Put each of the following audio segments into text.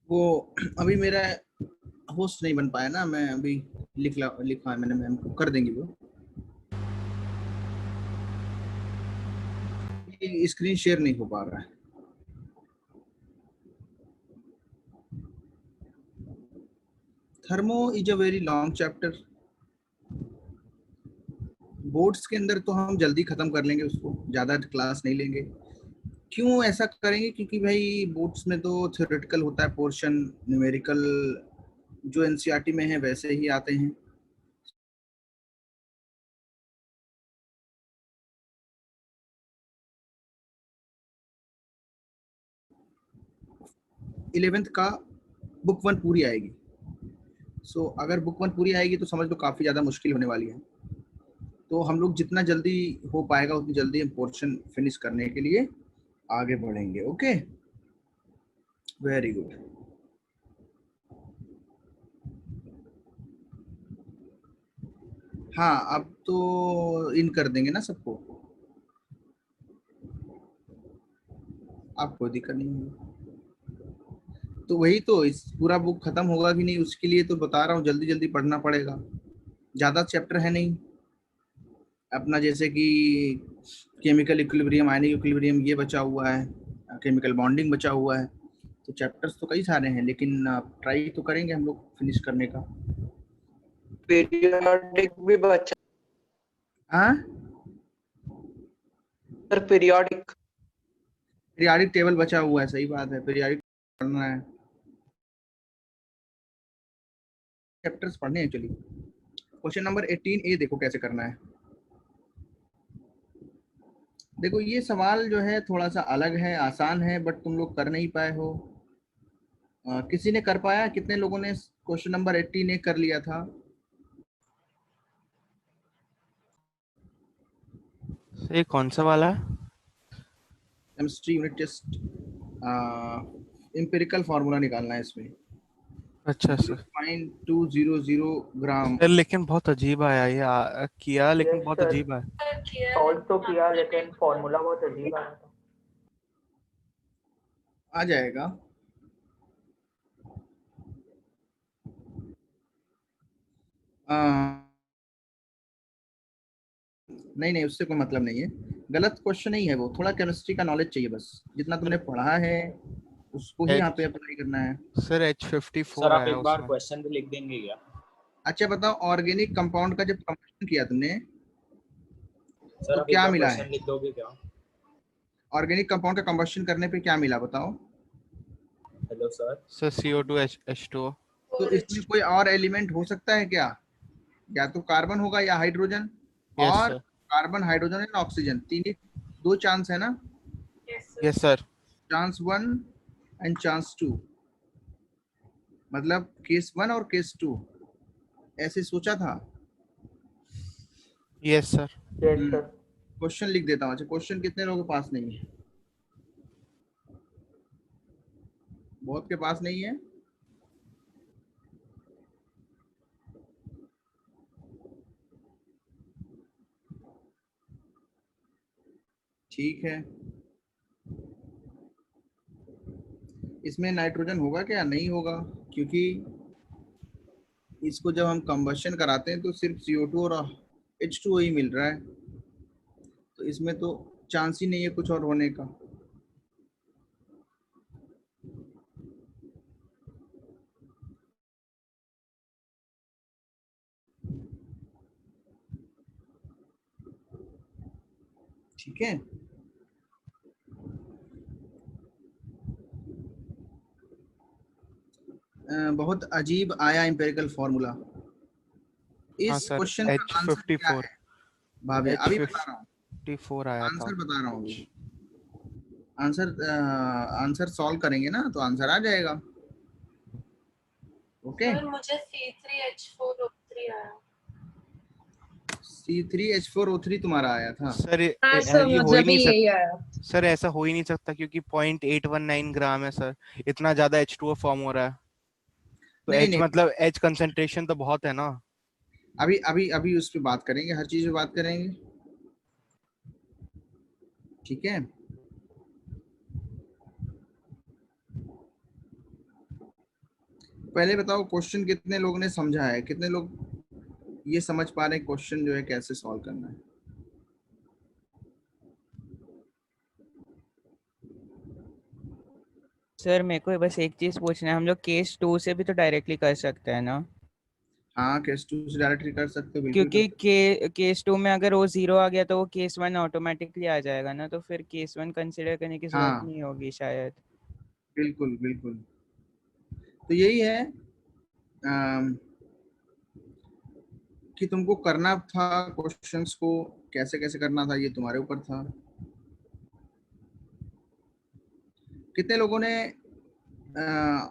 वो अभी मेरा होस्ट नहीं बन पाया ना, मैं अभी लिखा है मैंने, मैम को कर देंगी वो। स्क्रीन शेयर नहीं हो पा रहा है। Thermo is a very long chapter. Boards के अंदर तो हम जल्दी खत्म कर लेंगे उसको, ज्यादा क्लास नहीं लेंगे। क्यों ऐसा करेंगे? क्योंकि भाई बोर्ड्स में तो थ्योरेटिकल होता है पोर्शन, न्यूमेरिकल जो एनसीईआरटी में है वैसे ही आते हैं। इलेवेंथ का बुक वन पूरी आएगी। अगर बुक वन पूरी आएगी तो समझ लो काफी ज्यादा मुश्किल होने वाली है। तो हम लोग जितना जल्दी हो पाएगा उतनी जल्दी हम पोर्शन फिनिश करने के लिए आगे बढ़ेंगे। Okay, very good. हाँ, अब तो इन कर देंगे ना सबको, आप कोई दिक्कत नहीं होगी। तो वही तो, इस पूरा बुक खत्म होगा कि नहीं उसके लिए तो बता रहा हूँ, जल्दी जल्दी पढ़ना पड़ेगा। ज्यादा चैप्टर है नहीं अपना, जैसे कि केमिकल इक्विलिब्रियम, आयनिक इक्विलिब्रियम ये बचा हुआ है, केमिकल बॉन्डिंग बचा हुआ है। तो चैप्टर्स तो कई सारे हैं, लेकिन ट्राई तो करेंगे हम लोग फिनिश करने का। पीरियोडिक भी बचा हाँ, सर, पीरियोडिक। पीरियाडिक टेबल बचा हुआ है, सही बात है, पीरियाडिक पढ़ना है। चैप्टर्स पढ़ने हैं, चलिए। क्वेश्चन नंबर 18A देखो कैसे करना है। देखो ये सवाल जो है थोड़ा सा अलग है, आसान है, बट तुम लोग कर नहीं पाए हो। किसी ने कर पाया? कितने लोगों ने क्वेश्चन नंबर 18A कर लिया था? ये कौन सा वाला है? Chemistry unit test, empirical formula निकालना है इसमें। अच्छा सर। 0.200 ग्राम। सर लेकिन बहुत अजीब आया ये, किया लेकिन यस बहुत सर, अजीब आया। सॉल्व तो किया लेकिन फॉर्मूला बहुत अजीब आया था। आ जाएगा। नहीं नहीं, उससे कोई मतलब नहीं है, गलत क्वेश्चन नहीं है वो, थोड़ा केमिस्ट्री का नॉलेज चाहिए बस, जितना तुमने पढ़ा है उसको ही यहाँ पे एच अप्लाई करना है। सर H54 सर आप आया एक बार उसमें। क्वेश्चन भी लिख देंगे क्या? अच्छा बताओ, ऑर्गेनिक कंपाउंड का जब कंबशन किया तुमने सर तो आप एक क्या बार मिला है? क्वेश्चन लिख दोगे क्या? ऑर्गेनिक कंपाउंड का कंबशन करने पे क्या मिला बताओ? Hello sir. Sir CO2 H2O। तो इसमें कोई और एलिमेंट हो सकता है क्या? या तो कार्बन होगा या हाइड्रोजन, यस और sir. Carbon, hydrogen and oxygen, तीन ही, दो चांस है ना, yes sir. Chance one and chance two, मतलब केस वन और केस टू, ऐसे सोचा था। Yes sir. Yes sir. Question लिख देता हूँ। अच्छा, क्वेश्चन कितने लोगों के पास नहीं है? बहुत के पास नहीं है। ठीक है, इसमें नाइट्रोजन होगा क्या? नहीं होगा, क्योंकि इसको जब हम कंबशन कराते हैं तो सिर्फ CO2 और H2O ही मिल रहा है, तो इसमें तो चांस ही नहीं है कुछ और होने का। ठीक है, बहुत अजीब आया एम्पिरिकल फॉर्मूला। हाँ इस सर क्वेश्चन का आंसर क्या H54। है भाभी? अभी बता रहा हूँ, 54 आया था। आंसर बता रहा हूँ अभी। आंसर आंसर सॉल्व करेंगे ना तो आंसर आ जाएगा। ओके, सर मुझे C3H4O3 आया। C3H4O3 तुम्हारा आया था? सर हाँ ये सर, हो मुझे ही भी नहीं यही सकता। आया। सर ऐसा हो ही नहीं सकता क्योंकि 0.819 ग्राम है सर, इतना ज्यादा H2O फॉर्म हो रहा है, तो नहीं H नहीं, मतलब H कंसंट्रेशन तो बहुत है ना। अभी अभी अभी उस पर बात करेंगे, हर चीज पे बात करेंगे। ठीक है, पहले बताओ क्वेश्चन कितने लोगों ने समझा है, कितने लोग ये समझ पा रहे हैं क्वेश्चन जो है कैसे सॉल्व करना है। सर मेरे को बस एक चीज पूछना है, हम लोग केस 2 से भी तो डायरेक्टली कर सकते हैं ना? हाँ, केस 2 से डायरेक्टली कर सकते हो, बिल्कुल क्योंकि कर सकते केस 2 में अगर वो 0 आ गया तो वो केस 1 ऑटोमेटिकली आ जाएगा ना, तो फिर केस 1 कंसिडर करने की हो। जरूरत हाँ नहीं होगी शायद। बिल्कुल बिल्कुल, तो यही है अम, कि तुमको करना था क्वेश्चंस को कैसे कैसे करना था, ये तुम्हारे ऊपर था। कितने लोगों ने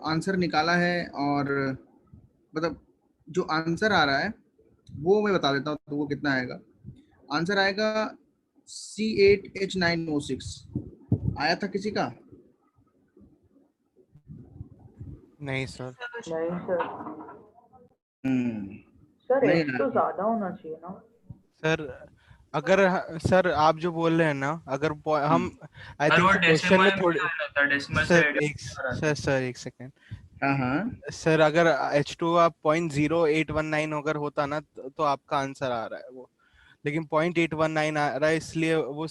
आंसर निकाला है, और मतलब जो आंसर आ रहा है वो मैं बता देता हूँ तो वो कितना आएगा। आंसर आएगा C8H9O6। आया था किसी का? नहीं सर। नहीं सर, हम्म, सर नहीं एच आया तो था। ज्यादा होना चाहिए ना। सर अगर सर आप जो बोल रहे हैं ना, अगर हम आई सर थिंक वो सो क्वेश्चन डेसिमल में में थोड़ी आ रहा था, डेसिमल से सर एक आ रहा था। सर एक सेकेंड हाँ हाँ, सर, अगर H2 आप 0.0819 अगर होता ना तो आपका आंसर आ रहा है वो, लेकिन 0.819 आ रहा है, इसलिए वो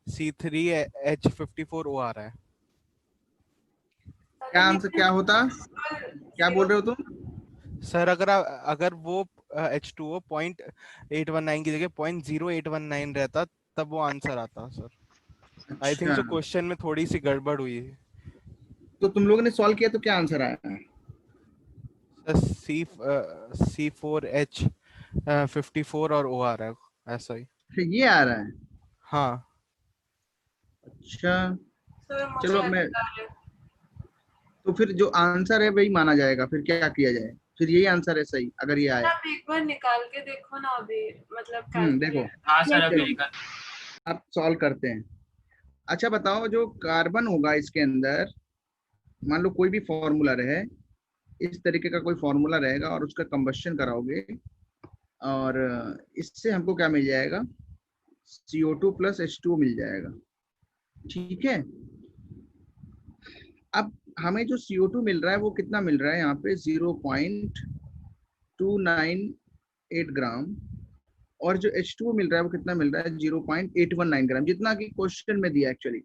C3H54O आ रहा है। क्या आंसर क्या होता, क्या बोल रहे हो तुम? सर अगर वो H2O 0.819 की जगह 0.0819 रहता तब वो आंसर आता सर। आई थिंक अच्छा, सो क्वेश्चन में थोड़ी सी गड़बड़ हुई है। तो तुम लोगों ने सॉल्व किया तो क्या आंसर आया? सर C4H54 और O आ रहा है, ऐसा ही। अच्छा, ये आ रहा है। हाँ अच्छा, सर चलो मुझे अब मैं, निकाले। तो फिर जो आंसर है वही माना जाएगा, फिर क्या किया जाए? फिर यही आंसर है सही अगर ये आया। आप एक बार निकाल के देखो ना अभी, मतलब देखो, कैलकुलेट हाँ सर करके। अभी चलो निकल। अब सॉल्व करते हैं। अच्छा बताओ, जो कार्बन होगा इसके अंदर, मान लो कोई भी फॉर्मूला रहे, इस तरीके का कोई फॉर्मूला रहेगा और उसका कंबस्शन कराओगे, और इससे हमको क्या मिल जाएगा? CO2 प्लस H2O मिल जाएगा। ठीक है, अब हमें जो CO2 मिल रहा है वो कितना मिल रहा है यहाँ पे? 0.298 ग्राम। और जो H2O मिल रहा है वो कितना मिल रहा है? 0.819 ग्राम, जितना कि क्वेश्चन में दिया एक्चुअली।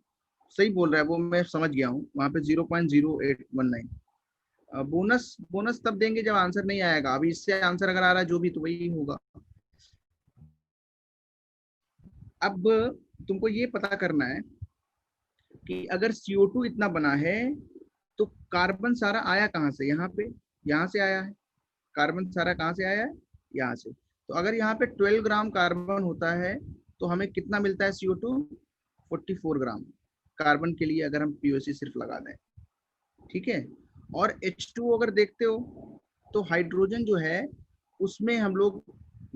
सही बोल रहा है वो, मैं समझ गया हूँ, वहां पे 0.0819। बोनस बोनस तब देंगे जब आंसर नहीं आएगा, अभी इससे आंसर अगर आ रहा है जो भी तो वही होगा। अब तुमको ये पता करना है कि अगर CO2 इतना बना है तो कार्बन सारा आया कहाँ से? यहाँ पे, यहाँ से आया है। कार्बन सारा कहाँ से आया है? यहाँ से। तो अगर यहाँ पे 12 ग्राम कार्बन होता है तो हमें कितना मिलता है CO2? 44 ग्राम कार्बन के लिए, अगर हम POC सिर्फ लगा दें। ठीक है, और H2O अगर देखते हो तो हाइड्रोजन जो है उसमें हम लोग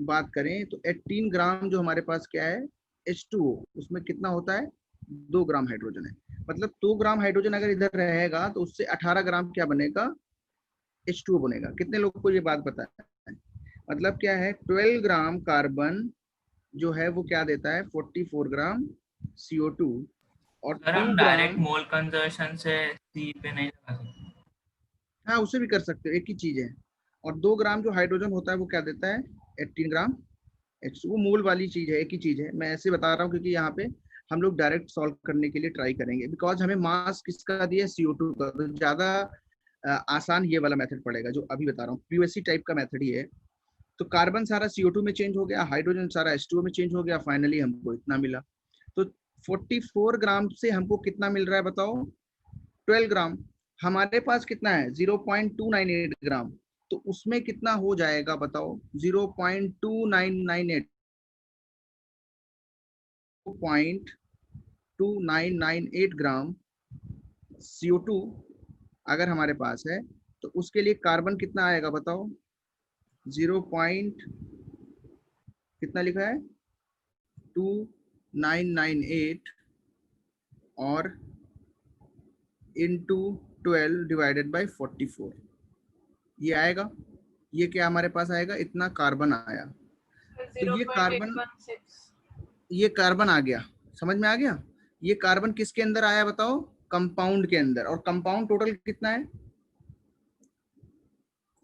बात करें तो 18 ग्राम जो हमारे पास क्या है? H2O, उसमें कितना होता है? 2 ग्राम हाइड्रोजन है। मतलब 2 ग्राम हाइड्रोजन अगर इधर रहेगा तो उससे 18 ग्राम क्या बनेगा? H2O बनेगा। कितने लोगों को ये बात पता है? मतलब क्या है, 12 ग्राम कार्बन जो है वो क्या देता है? 44 ग्राम CO2। और सर 2 हम डायरेक्ट ग्राम, मोल कंजर्शन से सी पे नहीं लगा सकते। हाँ उसे भी कर सकते हो, एक ही चीज है। और 2 ग्राम जो हाइड्रोजन होता है वो क्या देता है? 18 ग्राम H2। वो मोल वाली चीज है, एक ही चीज है। मैं ऐसे बता रहा हूँ क्योंकि यहाँ पे हम लोग डायरेक्ट सॉल्व करने के लिए ट्राई करेंगे, बिकॉज हमें मास किसका दिया? CO2 का। तो ज्यादा आसान ये वाला मेथड पड़ेगा जो अभी बता रहा हूँ, POC टाइप का मेथड ही है। तो कार्बन सारा CO2 में चेंज हो गया, हाइड्रोजन सारा H2O में चेंज हो गया, फाइनली हमको इतना मिला। तो 44 ग्राम से हमको कितना मिल रहा है बताओ? 12 ग्राम। हमारे पास कितना है? 0.298 ग्राम। तो उसमें कितना हो जाएगा बताओ? 0.2998 0.2998 ग्राम CO2 अगर हमारे पास है तो उसके लिए कार्बन कितना आएगा बताओ? 0. कितना लिखा है? 2998 और इंटू 12 डिवाइडेड बाई 44, ये आएगा। ये क्या हमारे पास आएगा? इतना कार्बन आया। तो ये कार्बन आ गया, समझ में आ गया? ये कार्बन किसके अंदर आया बताओ? कंपाउंड के अंदर। और कंपाउंड टोटल कितना है?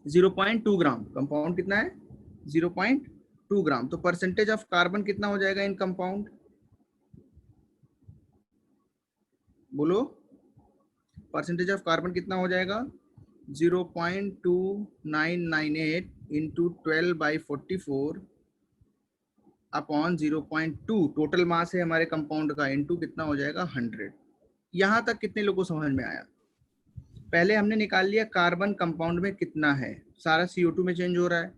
0.2 ग्राम। कंपाउंड कितना है? 0.2 ग्राम। तो परसेंटेज ऑफ कार्बन कितना हो जाएगा इन कंपाउंड? बोलो, परसेंटेज ऑफ कार्बन कितना हो जाएगा? 0.2998 इंटू 12/44 अपॉन 0.2 टोटल मास है हमारे कंपाउंड का, इंटू कितना हो जाएगा? 100। यहाँ तक कितने लोगों को समझ में आया? पहले हमने निकाल लिया कार्बन कंपाउंड में कितना है, सारा CO2 में चेंज हो रहा है,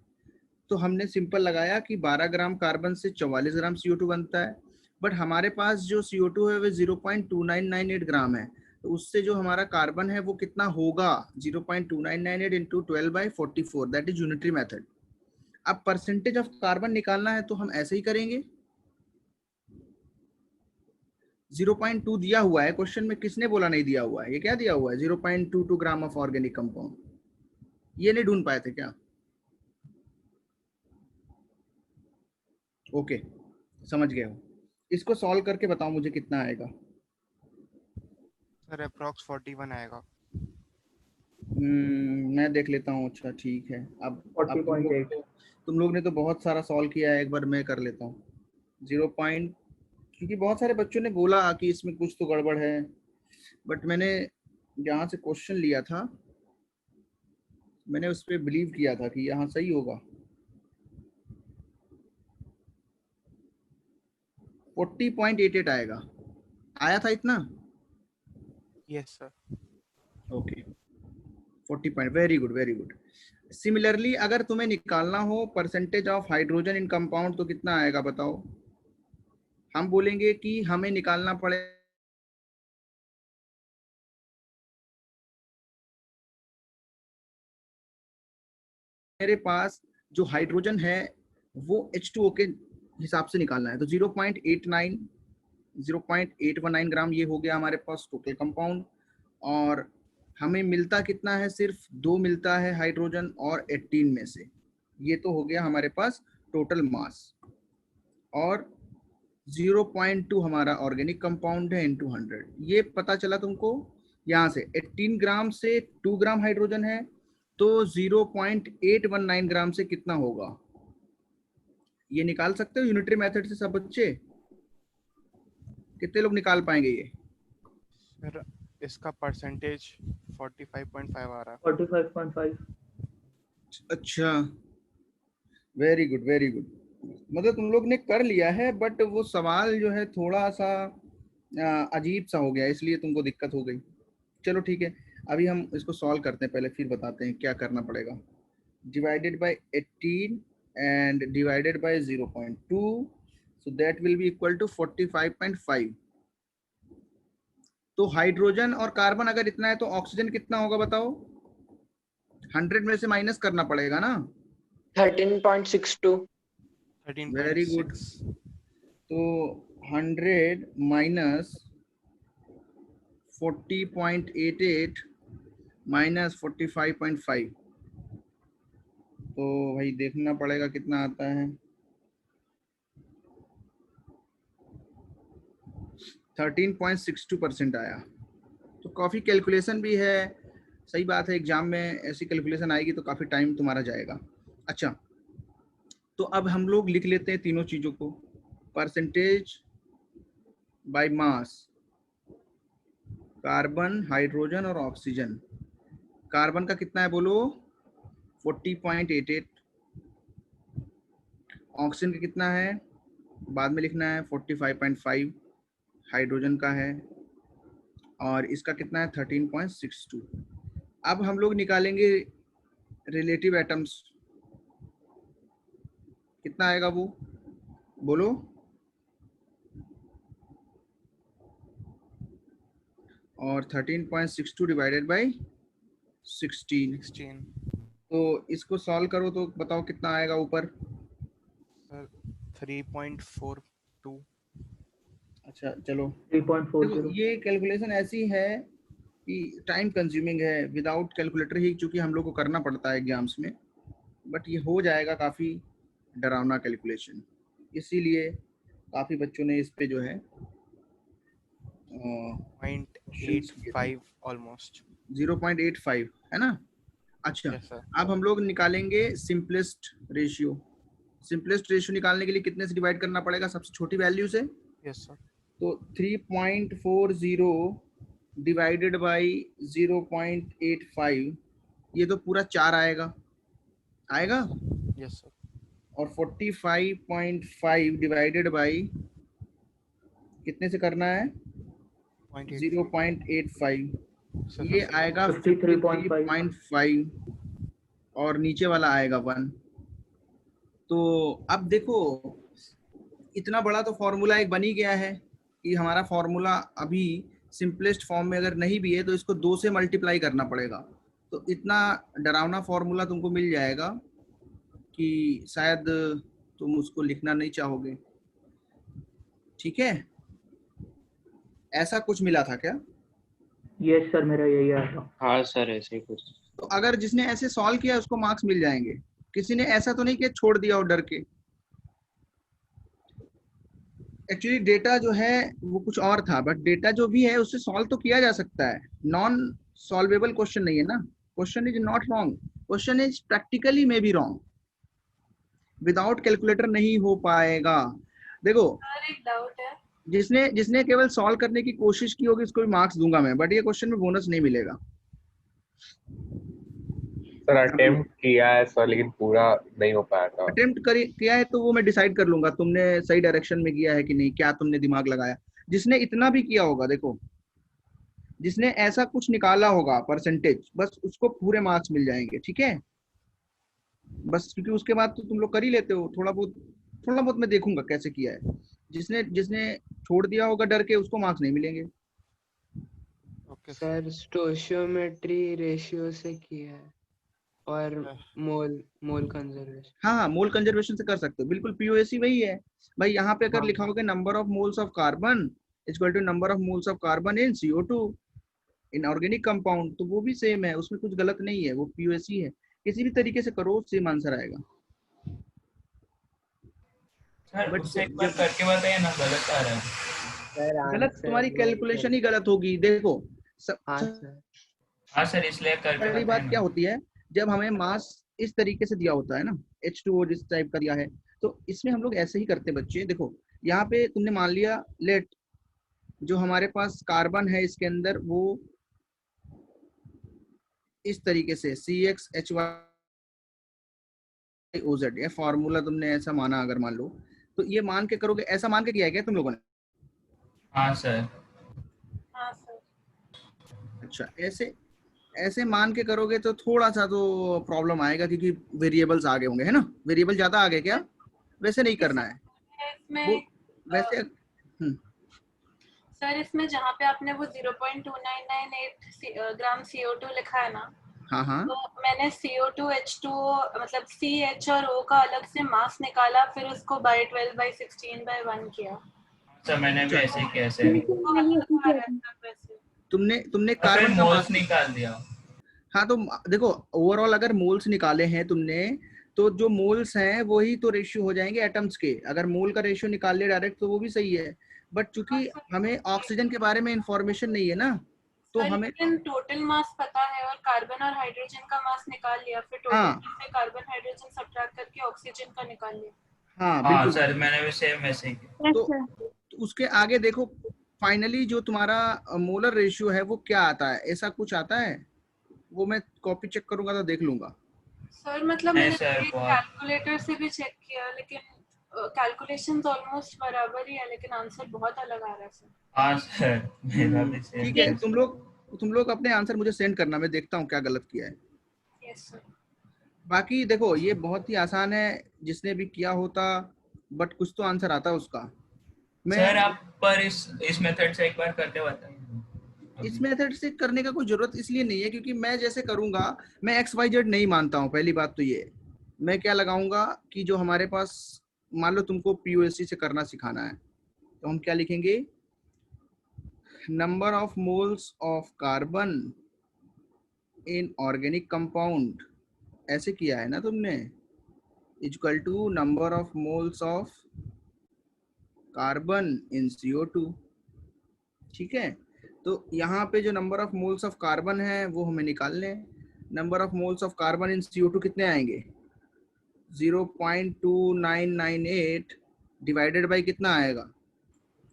तो हमने सिंपल लगाया कि 12 ग्राम कार्बन से 44 ग्राम CO2 बनता है। बट हमारे पास जो CO2 है वो 0.2998 ग्राम है, तो उससे जो हमारा कार्बन है वो कितना होगा? 0.2998 into 12/44, that is unitary method. अब परसेंटेज ऑफ कार्बन निकालना है तो हम ऐसे ही करेंगे। 0.2 दिया हुआ है क्वेश्चन में, किसने बोला नहीं दिया हुआ है? ये क्या दिया हुआ है? 0.22 ग्राम ऑफ ऑर्गेनिक कंपाउंड। ये नहीं ढूंढ पाए थे क्या? ओके, समझ गए हो। इसको सॉल्व करके बताओ मुझे कितना आएगा। सर अप्रॉक्स 41 आएगा। मैं देख लेता हूँ। अच्छा ठीक है, अब 40.8। तुम लोग ने तो बहुत सारा सॉल्व किया है, एक बार मैं कर लेता हूँ। 0. क्योंकि बहुत सारे बच्चों ने बोला कि इसमें कुछ तो गड़बड़ है, बट मैंने जहाँ से क्वेश्चन लिया था मैंने उस पर बिलीव किया था कि यहाँ सही होगा। 40.88 आएगा। आया था इतना? Yes sir. Okay, 40 very good very good. Similarly अगर तुम्हें निकालना हो percentage of hydrogen in compound तो कितना आएगा बताओ? हम बोलेंगे कि हमें निकालना पड़े मेरे पास जो हाइड्रोजन है वो H2O के हिसाब से निकालना है, तो 0.819 ग्राम ये हो गया हमारे पास टोटल कंपाउंड। और हमें मिलता कितना है? सिर्फ 2 मिलता है हाइड्रोजन और 18 में से। ये तो हो गया हमारे पास टोटल मास। और 0.2 हमारा ऑर्गेनिक कंपाउंड है इंटू 100। ये पता चला तुमको? यहाँ से 18 ग्राम से 2 ग्राम हाइड्रोजन है, तो 0.819 ग्राम से कितना होगा? ये निकाल सकते हो यूनिटरी मेथड से सब बच्चे? कितने लोग निकाल पाएंगे ये? सर इसका परसेंटेज 45.5 आ रहा है। 45.5। अच्छा, वेरी गुड वेरी गुड। मतलब तुम लोग ने कर लिया है, बट वो सवाल जो है थोड़ा सा अजीब सा हो गया, इसलिए तुमको दिक्कत हो गई। चलो ठीक है, अभी हम इसको सॉल्व करते हैं, पहले फिर बताते हैं क्या करना पड़ेगा। Divided by 18 and divided by 0.2, so that will be equal to 45.5। तो हाइड्रोजन और कार्बन अगर इतना है तो ऑक्सीजन कितना होगा बताओ? 100 में से माइनस करना पड़ेगा ना। 13.62। Very good. 13.6। तो 100 माइनस 40.88 माइनस 45.5, तो भाई देखना पड़ेगा कितना आता है। 13.62% आया। तो काफ़ी कैलकुलेशन भी है। सही बात है, एग्जाम में ऐसी कैलकुलेशन आएगी तो काफ़ी टाइम तुम्हारा जाएगा। अच्छा, तो अब हम लोग लिख लेते हैं तीनों चीज़ों को। Percentage by mass, carbon, hydrogen और ऑक्सीजन। कार्बन का कितना है बोलो? 40.88। ऑक्सीजन का कितना है बाद में लिखना है, 45.5 हाइड्रोजन का है, और इसका कितना है 13.62। अब हम लोग निकालेंगे रिलेटिव एटम्स। कितना आएगा वो बोलो? और 13.62 डिवाइडेड बाई 16। तो इसको सॉल्व करो तो बताओ कितना आएगा ऊपर? सर 3.42। अच्छा चलो, 3.40। देखो ये कैलकुलेशन ऐसी है कि टाइम कंज्यूमिंग है, विदाउट कैलकुलेटर ही चूंकि हम लोग को करना पड़ता है एग्जाम्स में, बट ये हो जाएगा काफ़ी डरावना कैलकुलेशन, इसीलिए काफ़ी बच्चों ने इस पे जो है 0.85 ऑलमोस्ट। 0.85 है ना। अच्छा, यस सर। अब हम लोग निकालेंगे सिंपलेस्ट रेशियो। सिंपलेस्ट रेशियो निकालने के लिए कितने से डिवाइड करना पड़ेगा? सबसे छोटी वैल्यू से। Yes sir. तो 3.40 डिवाइडेड बाई 0.85, ये तो पूरा 4 आएगा यस सर। और 45.5 डिवाइडेड बाई कितने से करना है? 0.85, ये आएगा 53.5 53.5 और नीचे वाला आएगा 1। तो अब देखो इतना बड़ा तो फॉर्मूला एक बन ही गया है कि हमारा फॉर्मूला अभी सिंपलेस्ट फॉर्म में अगर नहीं भी है तो इसको 2 से मल्टीप्लाई करना पड़ेगा। तो इतना डरावना फॉर्मूला तुमको मिल जाएगा कि शायद तुम उसको लिखना नहीं चाहोगे। ठीक है, ऐसा कुछ मिला था क्या? यस सर, मेरा यही आया था। हाँ सर, ऐसे ही कुछ। तो अगर जिसने ऐसे सॉल्व किया उसको मार्क्स मिल जाएंगे। किसी ने ऐसा तो नहीं किया छोड़ दिया और डर के। एक्चुअली डेटा जो है वो कुछ और था, बट डेटा जो भी है उससे सॉल्व तो किया जा सकता है। नॉन सॉल्वेबल क्वेश्चन नहीं है ना। Question is not wrong, question is practically may be wrong. Without calculator नहीं हो पाएगा। देखो सर एक डाउट है, जिसने जिसने केवल सॉल्व करने की कोशिश की होगी उसको भी मार्क्स दूंगा मैं, बट ये क्वेश्चन में बोनस नहीं मिलेगा। सर अटेम्प्ट किया है सर, लेकिन पूरा नहीं हो पाया था। अटेम्प्ट किया है तो वो मैं डिसाइड कर लूंगा तुमने सही डायरेक्शन में किया है कि नहीं, क्या तुमने दिमाग लगाया। जिसने इतना भी किया होगा, देखो जिसने ऐसा कुछ निकाला होगा परसेंटेज, बस उसको पूरे मार्क्स मिल जाएंगे। ठीक है, बस क्योंकि उसके बाद तो तुम लोग कर ही लेते हो थोड़ा बहुत मैं देखूंगा कैसे किया है। जिसने जिसने छोड़ दिया होगा डर के उसको मार्क्स नहीं मिलेंगे। ओके सर स्टोशियोमेट्री रेशियो से किया है और मोल कंजर्वेशन। हाँ, मोल कंजर्वेशन से कर सकते हो, बिल्कुल पीओएसी वही है भाई। यहाँ पे अगर हाँ। लिखा number of moles of carbon equal to number of moles of carbon in CO2 in organic compound, तो वो भी सेम है, उसमें कुछ गलत नहीं है, वो पीओएसी है। किसी भी तरीके से करो सेम आंसर आएगा। सर बट उससे एक बार करके बताइए ना, गलत आ रहा है। सर गलत तुम्हारी कैलकुलेशन ही गलत होगी। देखो हाँ सर। हाँ सर, इसलिए करके पहली बताइए बात क्या ना। होती है, जब हमें मास इस तरीके से दिया होता है ना, H2O जिस टाइप का दिया है, तो इसमें हम लोग ऐसे ही करते हैं बच्चे। देखो यहाँ पे तुमने मान लिया लेट जो हमारे पास कार्बन है इसके अंदर वो इस तरीके से CXHYOZ, ये फॉर्मूला तुमने ऐसा माना, अगर मान लो तो ये मान के करोगे, ऐसा मान के किया है क्या तुम लोगों ने? हाँ सर। हाँ सर। अच्छा, ऐसे मान के करोगे तो थोड़ा सा तो प्रॉब्लम आएगा, क्योंकि वेरिएबल्स आगे होंगे, है ना? वेरिएबल ज्यादा आगे क्या? वैसे नहीं करना है इसमें वो, वैसे सर इसमें जहाँ पे आपने वो 0.2998 ग्राम CO2 लिखा है ना, हाँ हाँ तो मैंने CO2 H2O मतलब CH और O का अलग से मास निकाला, फिर उसको by 12/16/1 किया। सर मैंने भी ऐसे ही किया सर। वो अलग आ रहा है सब वैसे। तुमने और फिर कार्बन का मोल्स मास निकाल दिया। हाँ, तो देखो ओवरऑल अगर मोल्स निकाले हैं तुमने, तो जो मोल्स हैं वही तो रेशियो हो जाएंगे एटम्स के। अगर मोल का रेशियो निकाल ले डायरेक्ट तो वो भी सही है, बट चूंकि हमें ऑक्सीजन के बारे में इंफॉर्मेशन नहीं है ना, तो सर हमें लेकिन टोटल मास पता है और कार्बन और हाइड्रोजन का मास निकाल लिया, फिर टोटल हाँ। से कार्बन हाइड्रोजन सब्ट्रैक्ट करके ऑक्सीजन का निकाल लिया। हाँ हाँ बिल्कुल सर, मैंने भी सेम ऐसे ही किया। तो उसके आगे देखो फाइनली जो तुम्हारा मोलर रेशियो है वो क्या आता है, ऐसा कुछ आता है? वो मैं कॉपी चेक करूंगा तो देख लूंगा। सर मतलब नहीं मैंने सर, बहुत कैलकुलेटर से भी चेक किया, लेकिन कैलकुलेशंस ऑलमोस्ट बराबर ही है, लेकिन आंसर बहुत अलग आ रहा है सर। हाँ सर, मेरा भी सेम। ठीक है, तुम लोग अपने आंसर मुझे सेंड करना, मैं देखता हूँ क्या गलत किया है। Yes sir. बाकी देखो ये बहुत ही आसान है, जिसने भी किया होता, बट कुछ तो आंसर आता उसका। सर आप पर इस मेथड से एक बार करके बताइए। इस मेथड से करने का कोई जरूरत इसलिए नहीं है क्योंकि मैं जैसे करूंगा, मैं XYZ नहीं मानता हूँ। पहली बात तो ये, मैं क्या लगाऊंगा कि जो हमारे पास, मान लो तुमको POSC से करना सिखाना है, तो हम क्या लिखेंगे, number of moles of carbon in organic compound, ऐसे किया है ना तुमने, equal to number of moles of carbon in CO2। ठीक है, तो यहाँ पे जो number of moles of carbon है वो हमें निकालने हैं। Number of moles of carbon in CO2 कितने आएंगे? 0.2998 डिवाइडेड बाई कितना आएगा?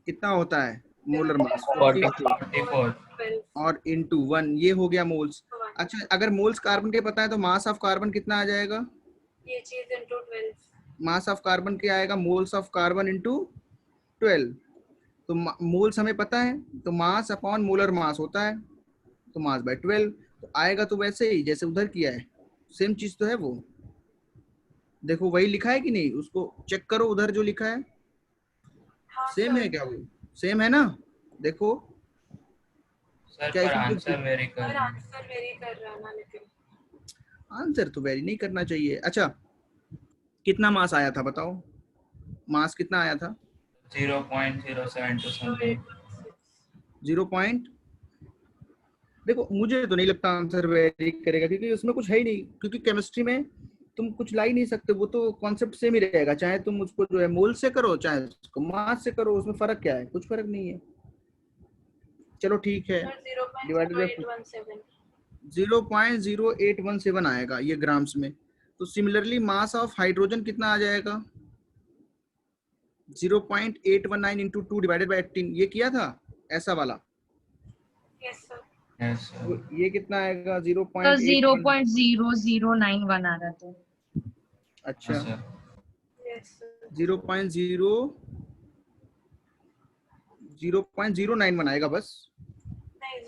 कितना होता है मोलर मास? 44 44 और इनटू 1, ये हो गया मोल्स। अच्छा, अगर मोल्स कार्बन के पता है तो मास ऑफ कार्बन कितना आ जाएगा? ये चीज इनटू 12। मास ऑफ कार्बन क्या आएगा? Moles of carbon into 12। तो मोल्स हमें पता है, तो मास अपॉन मोलर मास होता है, तो मास बाय 12। तो आएगा तो वैसे ही जैसे उधर किया है, सेम चीज तो है वो। देखो वही लिखा है कि नहीं, उसको चेक करो उधर जो लिखा है, हाँ सेम सर, है क्या? वो सेम है ना? देखो सर क्या पर इसमें आंसर वेरी कर पर रहा है। आंसर वेरी कर रहा है ना, लेकिन आंसर तो वेरी नहीं करना चाहिए। अच्छा, कितना मास आया था बताओ? मास कितना आया था? 0.072 समथिंग। 0. देखो मुझे तो नहीं लगता आंसर वेरी करेगा, क्योंकि उसमें कुछ है ही नहीं। क्योंकि केमिस्ट्री में तुम कुछ ला ही नहीं सकते, वो तो कॉन्सेप्ट सेम ही रहेगा, चाहे तुम उसको जो है मोल से करो चाहे उसको मास से करो, उसमें फर्क क्या है? कुछ फर्क नहीं है। चलो ठीक है, डिवाइडेड बाय 0.0817। 0.0817 आएगा ये ग्राम्स में। तो सिमिलरली मास ऑफ हाइड्रोजन कितना आ जाएगा? 0.819 इंटू 2 डिवाइडेड बाय 18, ये किया था ऐसा वाला। Yes sir. Yes sir. तो ये कितना आएगा? तो 0.81। 0.0091 आ रहा था। अच्छा, हाँ सर। Yes sir. 0.09 आएगा बस। नहीं,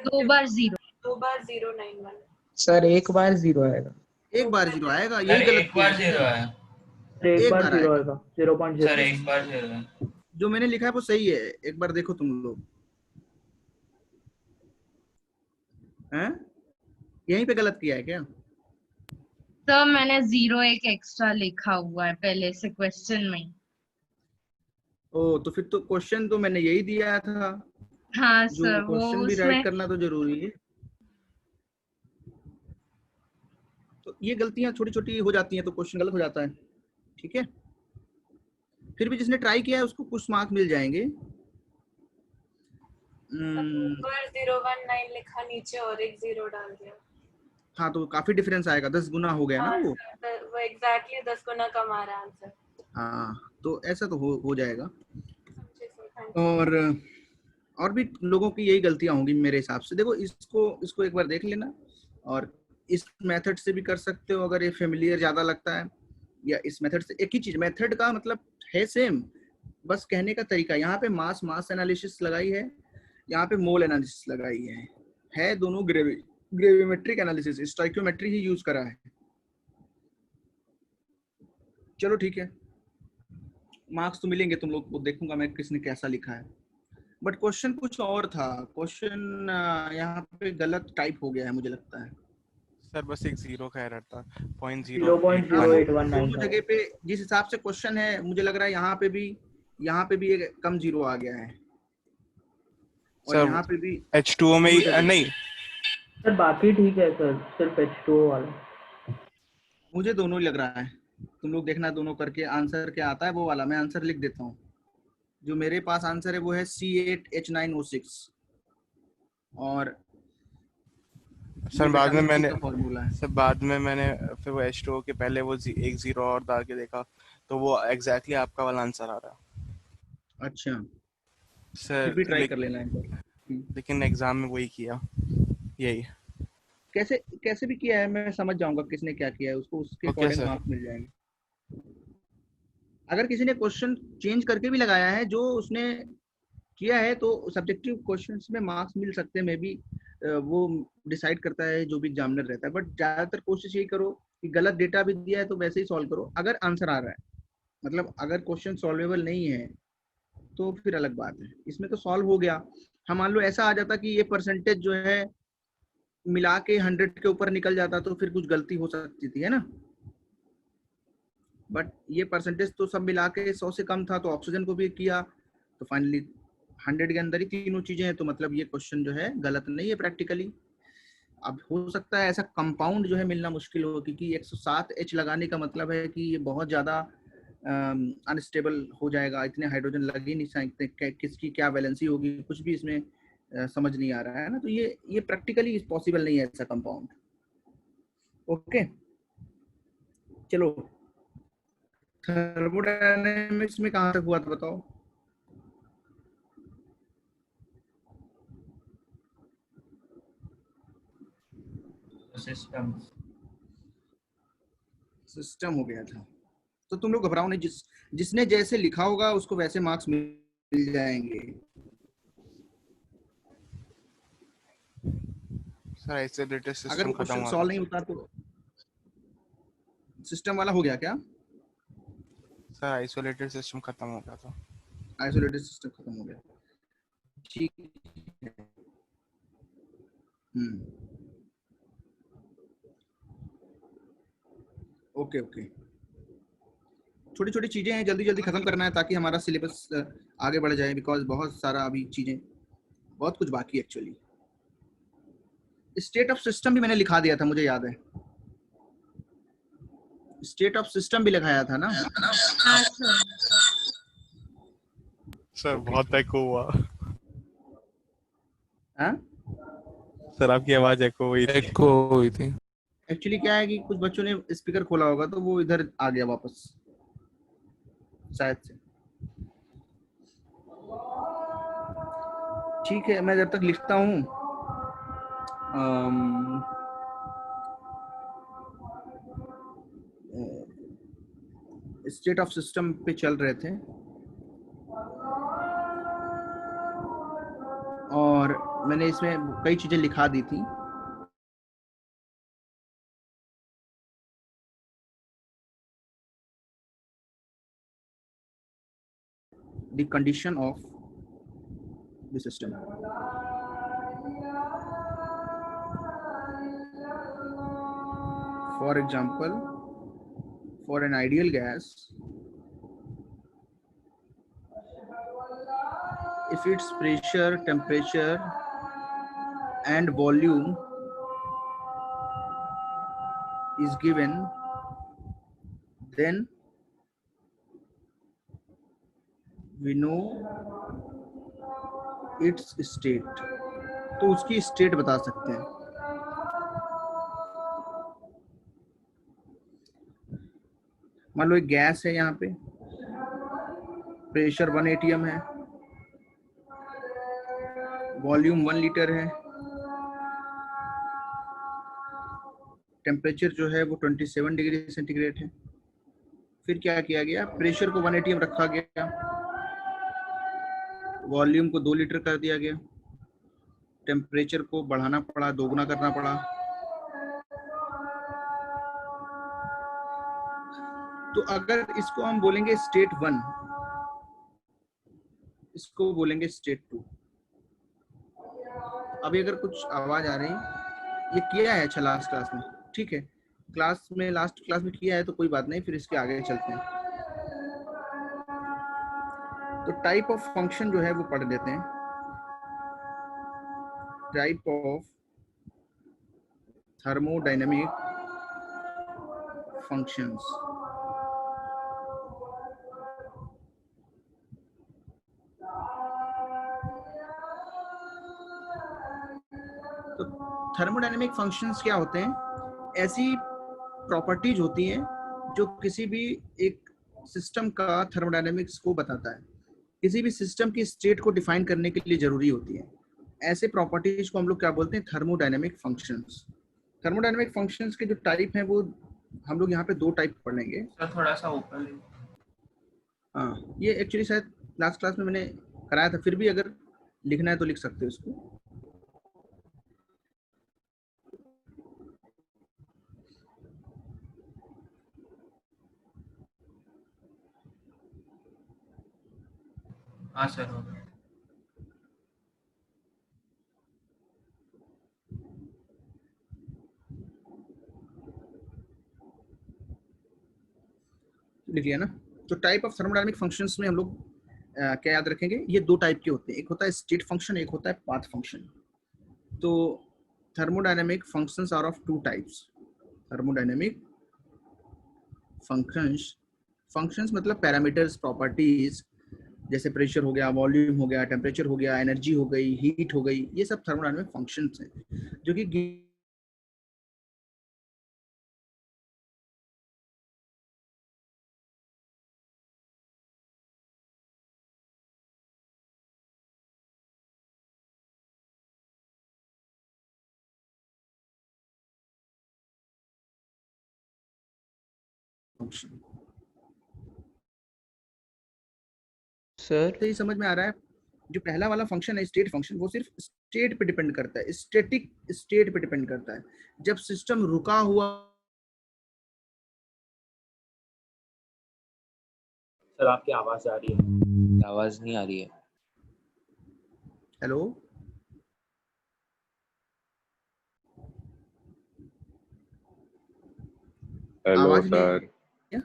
दो बार 0। 2 बार 091। सर एक बार 0 आएगा। एक बार 0 आएगा, सर यही गलत एक बार किया है। 0 है। एक बार बार 0 आएगा। आएगा, 0.0। सर एक बार 0 है। जो मैंने लिखा है वो सही है, एक बार देखो तुम लोग हैं, यहीं पे गलत किया है क्या? सर मैंने 0 एक एक्स्ट्रा लिखा हुआ है पहले से क्वेश्चन में। ओ, तो फिर तो क्वेश्चन तो मैंने यही दिया था। हाँ जो सर, वो क्वेश्चन भी उसमें राइट करना तो जरूरी है। तो ये गलतियां छोटी छोटी हो जाती हैं तो क्वेश्चन गलत हो जाता है, ठीक है। फिर भी जिसने ट्राई किया है उसको कुछ मार्क्स मिल जाएंगे। 019 लिखा नीचे और एक 0 डाल दिया। हाँ, तो काफी डिफरेंस आएगा, 10 गुना हो गया ना हाँ वो। सर, वो एग्जैक्टली 10 गुना कम आ रहा है आंसर। हाँ, तो ऐसा तो हो जाएगा। समझे सर, थैंक यू। और भी लोगों की यही गलतियां होंगी मेरे हिसाब से। देखो इसको एक बार देख लेना, और इस मेथड से भी कर सकते हो अगर ये फेमिलियर ज्यादा लगता है, या इस मेथड से। एक ही चीज, मेथड का मतलब है सेम, बस कहने का तरीका। यहाँ पे मास एनालिसिस लगाई है, यहाँ पे मोल एनालिसिस लगाई है दोनों ग्रेविमेट्रिक एनालिसिस, स्टोइकियोमेट्री ही यूज करा है। चलो ठीक है, मार्क्स तो मिलेंगे तुम लोग को, देखूंगा मैं किसने कैसा लिखा है। बट क्वेश्चन कुछ और था, क्वेश्चन यहाँ पे गलत टाइप हो गया है मुझे लगता है। सर बस एक 0 का एरर था, 0.0819 दोनों था। जगह पे जिस हिसाब से क्वेश्चन है, मुझे लग रहा है यहाँ पे भी एक कम 0 आ गया है, और सर यहाँ पे भी H2O में दोनों जगह। नहीं, सर बाकी ठीक है सर, सिर्फ H2O वाला। मुझे दोनों ही लग रहा है। तुम लोग देखना दोनों करके आंसर क्या आता है वो वाला। मैं आंसर लिख देता हूँ। जो मेरे पास आंसर है वो है C8H9O6, और सर बाद में मैंने फॉर्मूला है। सर बाद में मैंने फिर वो H2O के पहले वो एक 0 और डाल के देखा, तो वो एग्जैक्टली आपका वाला आंसर आ रहा। अच्छा, सर फिर भी ट्राई कर लेना एक बार। लेकिन एग्जाम में वही किया, यही। कैसे भी किया है मैं समझ जाऊंगा किसने क्या किया है, उसको उसके ओके अकॉर्डिंग सर। मार्क्स मिल जाएंगे। अगर किसी ने क्वेश्चन चेंज करके भी लगाया है जो उसने किया है, तो सब्जेक्टिव क्वेश्चंस में मार्क्स मिल सकते हैं, मे बी वो डिसाइड करता है जो भी एग्जामिनर रहता है। बट ज्यादातर कोशिश यही करो कि गलत डेटा भी दिया है तो वैसे ही सॉल्व करो, अगर आंसर आ रहा है। मतलब अगर क्वेश्चन सॉल्वेबल नहीं है तो फिर अलग बात है। इसमें तो सॉल्व हो गया। हम मान लो ऐसा आ जाता कि ये परसेंटेज जो है मिला के 100 के ऊपर निकल जाता, तो फिर कुछ गलती हो सकती थी, है ना। बट ये परसेंटेज तो सब मिला के 100 से कम था, तो ऑक्सीजन को भी किया, तो फाइनली 100 के अंदर ही तीनों चीजें हैं। तो मतलब ये क्वेश्चन जो है गलत नहीं है प्रैक्टिकली। अब हो सकता है ऐसा कंपाउंड जो है मिलना मुश्किल हो, क्योंकि 107H लगाने का मतलब है कि ये बहुत ज्यादा अनस्टेबल हो जाएगा। इतने हाइड्रोजन लग ही नहीं सकते, किसकी क्या वैलेंसी होगी कुछ भी इसमें समझ नहीं आ रहा है ना। तो ये प्रैक्टिकली पॉसिबल नहीं है ऐसा कंपाउंड। ओके, चलो थर्मोडायनेमिक्स में कहाँ तक हुआ था बताओ। सिस्टम सिस्टम हो गया था, तो तुम लोग घबराओ नहीं, जिसने जैसे लिखा होगा उसको वैसे मार्क्स मिल जाएंगे। सर आइसोलेटेड अगर सिस्टम वो खत्म क्वेश्चन हुआ सॉल्व था। नहीं होता तो सिस्टम वाला हो गया क्या? सर आइसोलेटेड सिस्टम खत्म हो गया था। आइसोलेटेड सिस्टम खत्म हो गया, ठीक है। ओके ओके, छोटी छोटी चीजें हैं, जल्दी जल्दी खत्म करना है ताकि हमारा सिलेबस आगे बढ़ जाए, बिकॉज बहुत सारा अभी चीजें, बहुत कुछ बाकी है एक्चुअली। स्टेट ऑफ सिस्टम भी मैंने लिखा दिया था, मुझे याद है, स्टेट ऑफ सिस्टम भी लिखाया था ना। हाँ सर। सर बहुत एको हुआ। हाँ सर आपकी आवाज एको हुई थी। एको हुई थी। एक्चुअली क्या है कि कुछ बच्चों ने स्पीकर खोला होगा तो वो इधर आ गया वापस शायद से। ठीक है, मैं जब तक लिखता हूँ, स्टेट ऑफ सिस्टम पे चल रहे थे और मैंने इसमें कई चीजें लिखा दी थी। The condition of the system. For example, for an ideal gas, if its pressure, temperature and volume is given, then we know its state. तो उसकी स्टेट बता सकते हैं। मान लो एक गैस है, यहाँ पे प्रेशर 1 atm है, वॉल्यूम 1 लीटर है, टेम्परेचर जो है वो 27 डिग्री सेंटीग्रेड है। फिर क्या किया गया, प्रेशर को 1 atm रखा गया, वॉल्यूम को 2 लीटर कर दिया गया, टेम्परेचर को बढ़ाना पड़ा, दोगुना करना पड़ा। तो अगर इसको हम बोलेंगे स्टेट 1, इसको बोलेंगे स्टेट 2। अभी अगर कुछ आवाज आ रही, ये किया है अच्छा लास्ट क्लास में, ठीक है, क्लास में लास्ट क्लास में किया है तो कोई बात नहीं, फिर इसके आगे चलते हैं। तो टाइप ऑफ फंक्शन जो है वो पढ़ लेते हैं। Type of thermodynamic functions. तो थर्मोडायनेमिक फंक्शंस क्या होते हैं? ऐसी प्रॉपर्टीज होती हैं जो किसी भी एक सिस्टम का थर्मोडायनेमिक्स को बताता है, किसी भी सिस्टम की स्टेट को डिफाइन करने के लिए जरूरी होती है। ऐसे प्रॉपर्टीज को हम लोग क्या बोलते हैं? Thermodynamic functions. थर्मोडायनेमिक फंक्शंस के जो टाइप हैं वो हम लोग यहाँ पे 2 टाइप पढ़ेंगे। सर थोड़ा सा ऊपर ले। हाँ, ये एक्चुअली शायद लास्ट क्लास में मैंने कराया था, फिर भी अगर लिखना है तो लिख सकते हो इसको। हाँ सर हो गया। लिख लिया ना? तो टाइप ऑफ थर्मोडायनेमिक फंक्शंस में हम लोग क्या याद रखेंगे? ये 2 टाइप के होते हैं, एक होता है स्टेट फंक्शन, एक होता है पाथ फंक्शन। तो thermodynamic functions are of 2 types. Thermodynamic functions मतलब पैरामीटर्स, प्रॉपर्टीज, जैसे प्रेशर हो गया, वॉल्यूम हो गया, टेम्परेचर हो गया, एनर्जी हो गई, हीट हो गई, ये सब थर्मोडायनेमिक फंक्शंस हैं जो कि फंक्शन। सर तो ये समझ में आ रहा है, जो पहला वाला फंक्शन है स्टेट फंक्शन, वो सिर्फ स्टेट पे डिपेंड करता है, स्टैटिक स्टेट पे डिपेंड करता है। जब सिस्टम रुका हुआ, सर आपकी आवाज आ रही है। आवाज नहीं आ रही है। हेलो हेलो आवाज नहीं सर। क्या?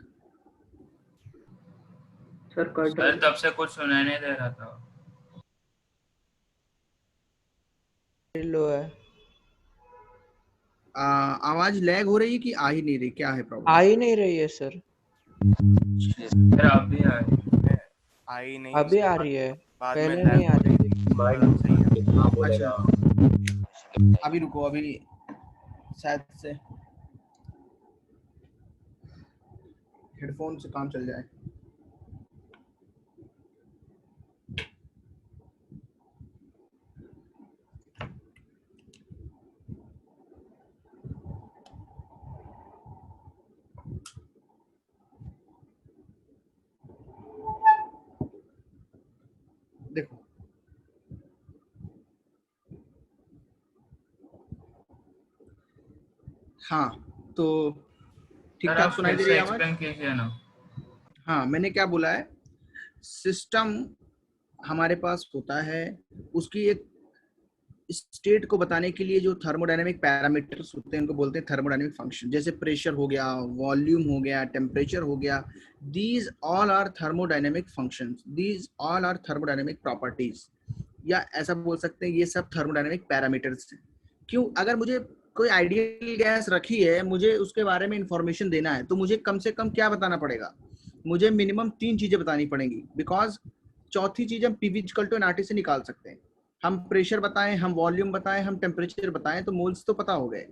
सर कट सर तब से कुछ सुनाई नहीं दे रहा था। लो है, आवाज लैग हो रही है कि आ ही नहीं रही, क्या है प्रॉब्लम? आ ही नहीं रही है सर। सर अभी आ रही है। आई नहीं, अभी उसके आ बाद रही है, बाद में पहले लैग नहीं आ हो रही रही थी। थी। माइक सही है। कितना बोलेगा। अभी रुको, अभी शायद से हेडफोन से काम चल जाए। देखो हाँ, तो ठीक सर ठाक आप सुनाई फिर दे रही से है आवाज? एक्सप्लेन कीजिए ना। हाँ, मैंने क्या बोला है, सिस्टम हमारे पास होता है, उसकी एक स्टेट को बताने के लिए जो थर्मोडायनेमिक पैरामीटर्स होते हैं उनको बोलते हैं थर्मोडायनेमिक फंक्शन। जैसे प्रेशर हो गया, वॉल्यूम हो गया, टेम्परेचर हो गया, these all are thermodynamic functions, these all are thermodynamic properties, या ऐसा बोल सकते हैं ये सब थर्मोडायनेमिक पैरामीटर्स हैं। क्यों? अगर मुझे कोई आइडियल गैस रखी है, मुझे उसके बारे में इंफॉर्मेशन देना है, तो मुझे कम से कम क्या बताना पड़ेगा? मुझे मिनिमम 3 चीजें बतानी पड़ेंगी, बिकॉज चौथी चीज हम पीवी इक्वल टू एनआरटी से निकाल सकते हैं। हम प्रेशर बताएं, हम वॉल्यूम बताएं, हम टेम्परेचर बताएं तो मोल्स तो पता हो गए,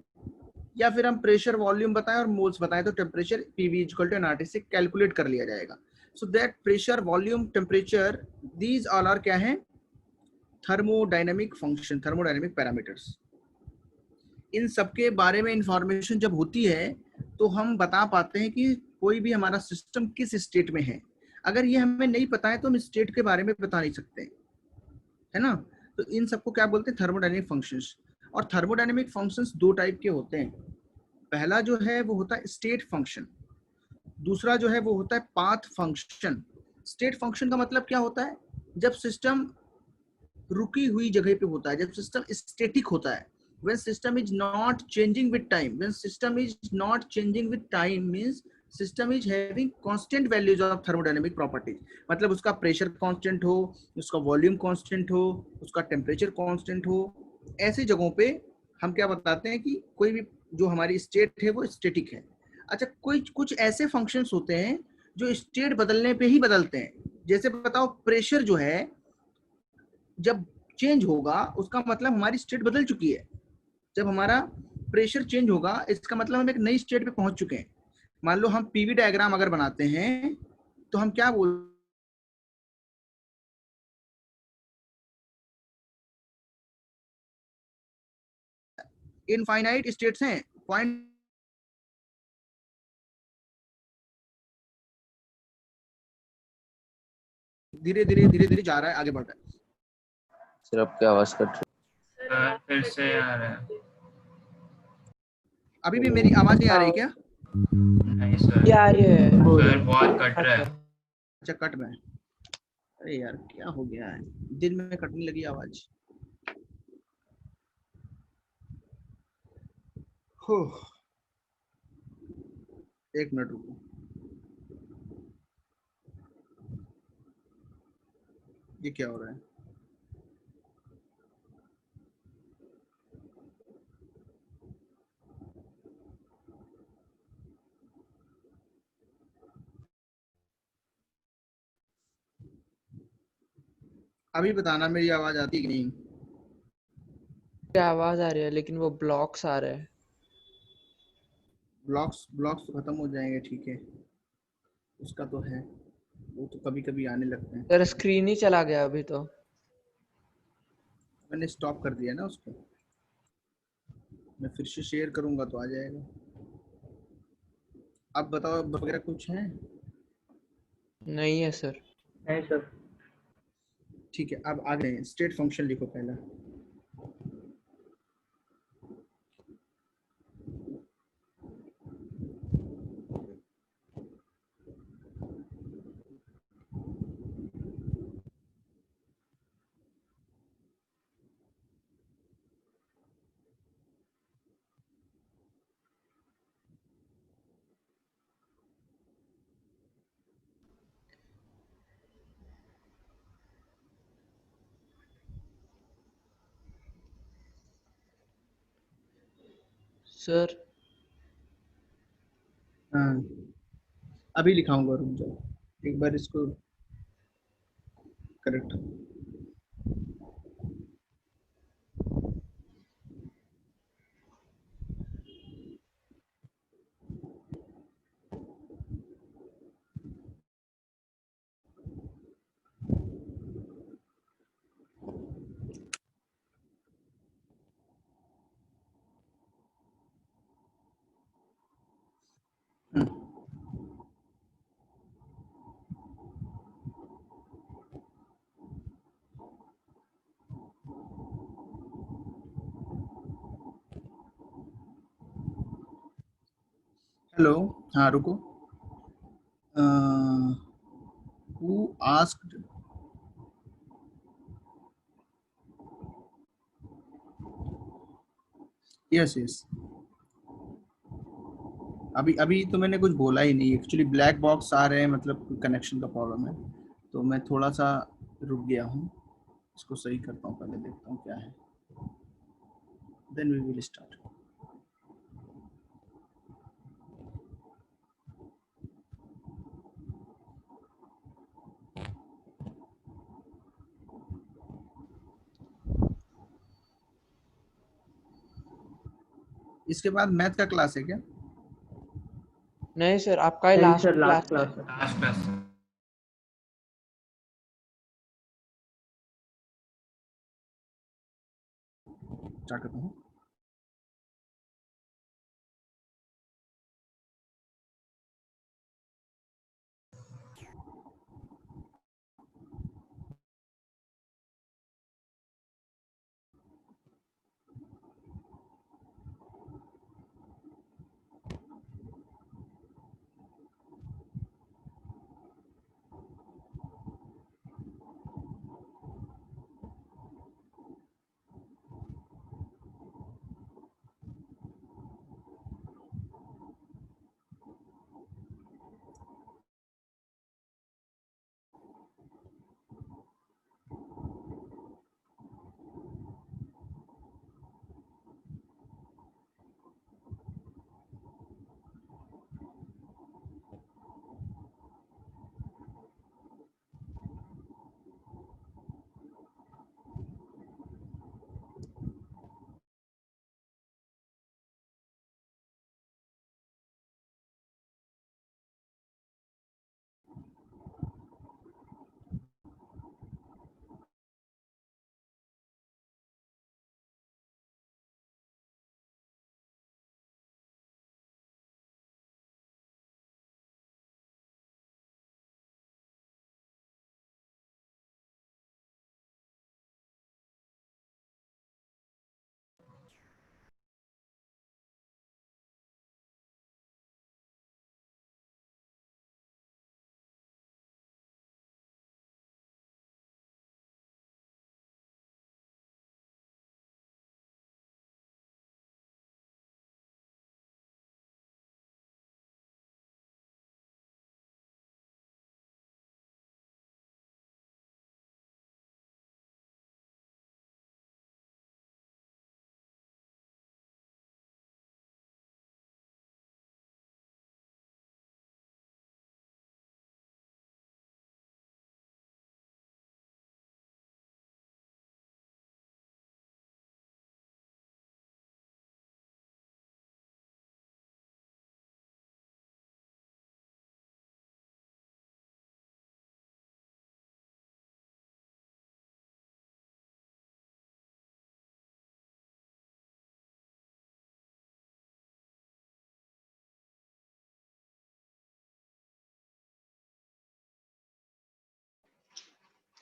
या फिर हम प्रेशर वॉल्यूम बताएं और मोल्स बताएं तो temperature PV equal to NRT से कैलकुलेट कर लिया जाएगा। So that pressure, volume, temperature, these all are क्या है? Thermodynamic function, thermodynamic parameters. इन सबके बारे में इंफॉर्मेशन जब होती है तो हम बता पाते हैं कि कोई भी हमारा सिस्टम किस स्टेट में है। अगर ये हमें नहीं पता है तो हम स्टेट के बारे में बता नहीं सकते, है ना? तो इन सबको क्या बोलते हैं? Thermodynamic functions. और थर्मोडायनेमिक फंक्शंस दो टाइप के होते हैं। पहला जो है वो होता है स्टेट फंक्शन, दूसरा जो है वो होता है पाथ फंक्शन। स्टेट फंक्शन का मतलब क्या होता है? जब सिस्टम रुकी हुई जगह पे होता है, जब सिस्टम स्टैटिक होता है, when system is not changing with time, when system is not changing with time means system is having constant values of thermodynamic properties। मतलब उसका प्रेशर कांस्टेंट हो, उसका वॉल्यूम कांस्टेंट हो, उसका टेम्परेचर कांस्टेंट हो। ऐसी जगहों पे हम क्या बताते हैं कि कोई भी जो हमारी स्टेट है वो स्टैटिक है। अच्छा, कोई कुछ ऐसे फंक्शंस होते हैं जो स्टेट बदलने पे ही बदलते हैं। जैसे बताओ, प्रेशर जो है जब चेंज होगा उसका मतलब हमारी स्टेट बदल चुकी है। जब हमारा प्रेशर चेंज होगा इसका मतलब हम एक नई स्टेट पे पहुंच चुके हैं। मान लो हम पीवी डायग्राम अगर बनाते हैं तो हम क्या बोल, इनफाइनाइट स्टेट्स हैं, पॉइंट धीरे धीरे धीरे धीरे जा रहा है, आगे बढ़ रहा है। सर आपकी आवाज कट रही सर फिर से आ रहा है। अभी भी मेरी आवाज नहीं आ रही क्या? नहीं सर, ये आ रही है। सर बहुत कट रहा है। अच्छा, कट रहा है। अरे यार क्या हो गया है, दिन में कटने लगी आवाज। हो, एक मिनट रुको, ये क्या हो रहा है? अभी बताना मेरी आवाज आती है कि नहीं? आवाज आ रही है लेकिन वो ब्लॉक्स आ रहे हैं। ब्लॉक्स ब्लॉक्स तो खत्म हो जाएंगे, ठीक है, उसका तो है, वो तो कभी कभी आने लगते हैं। सर स्क्रीन ही चला गया अभी तो। मैंने स्टॉप कर दिया ना उसको, मैं फिर से शेयर करूंगा तो आ जाएगा। आप बताओ वगैरह कुछ है? नहीं है सर। नहीं सर। ठीक है, अब आगे स्टेट फंक्शन लिखो पहला। सर हाँ, अभी लिखाऊंगा, रुक जाओ एक बार इसको करेक्ट। हेलो, हाँ रुको। हु आस्क्ड, यस यस, अभी अभी तो मैंने कुछ बोला ही नहीं एक्चुअली, ब्लैक बॉक्स आ रहे हैं, मतलब कनेक्शन का प्रॉब्लम है, तो मैं थोड़ा सा रुक गया हूँ, इसको सही करता हूँ, पहले देखता हूँ क्या है, देन वी विल स्टार्ट। इसके बाद मैथ का क्लास है क्या? नहीं सर, आपका ही नहीं लास्ट सर, क्लास लास्ट है। क्लास है। Last class. स्टार्ट करता हूँ।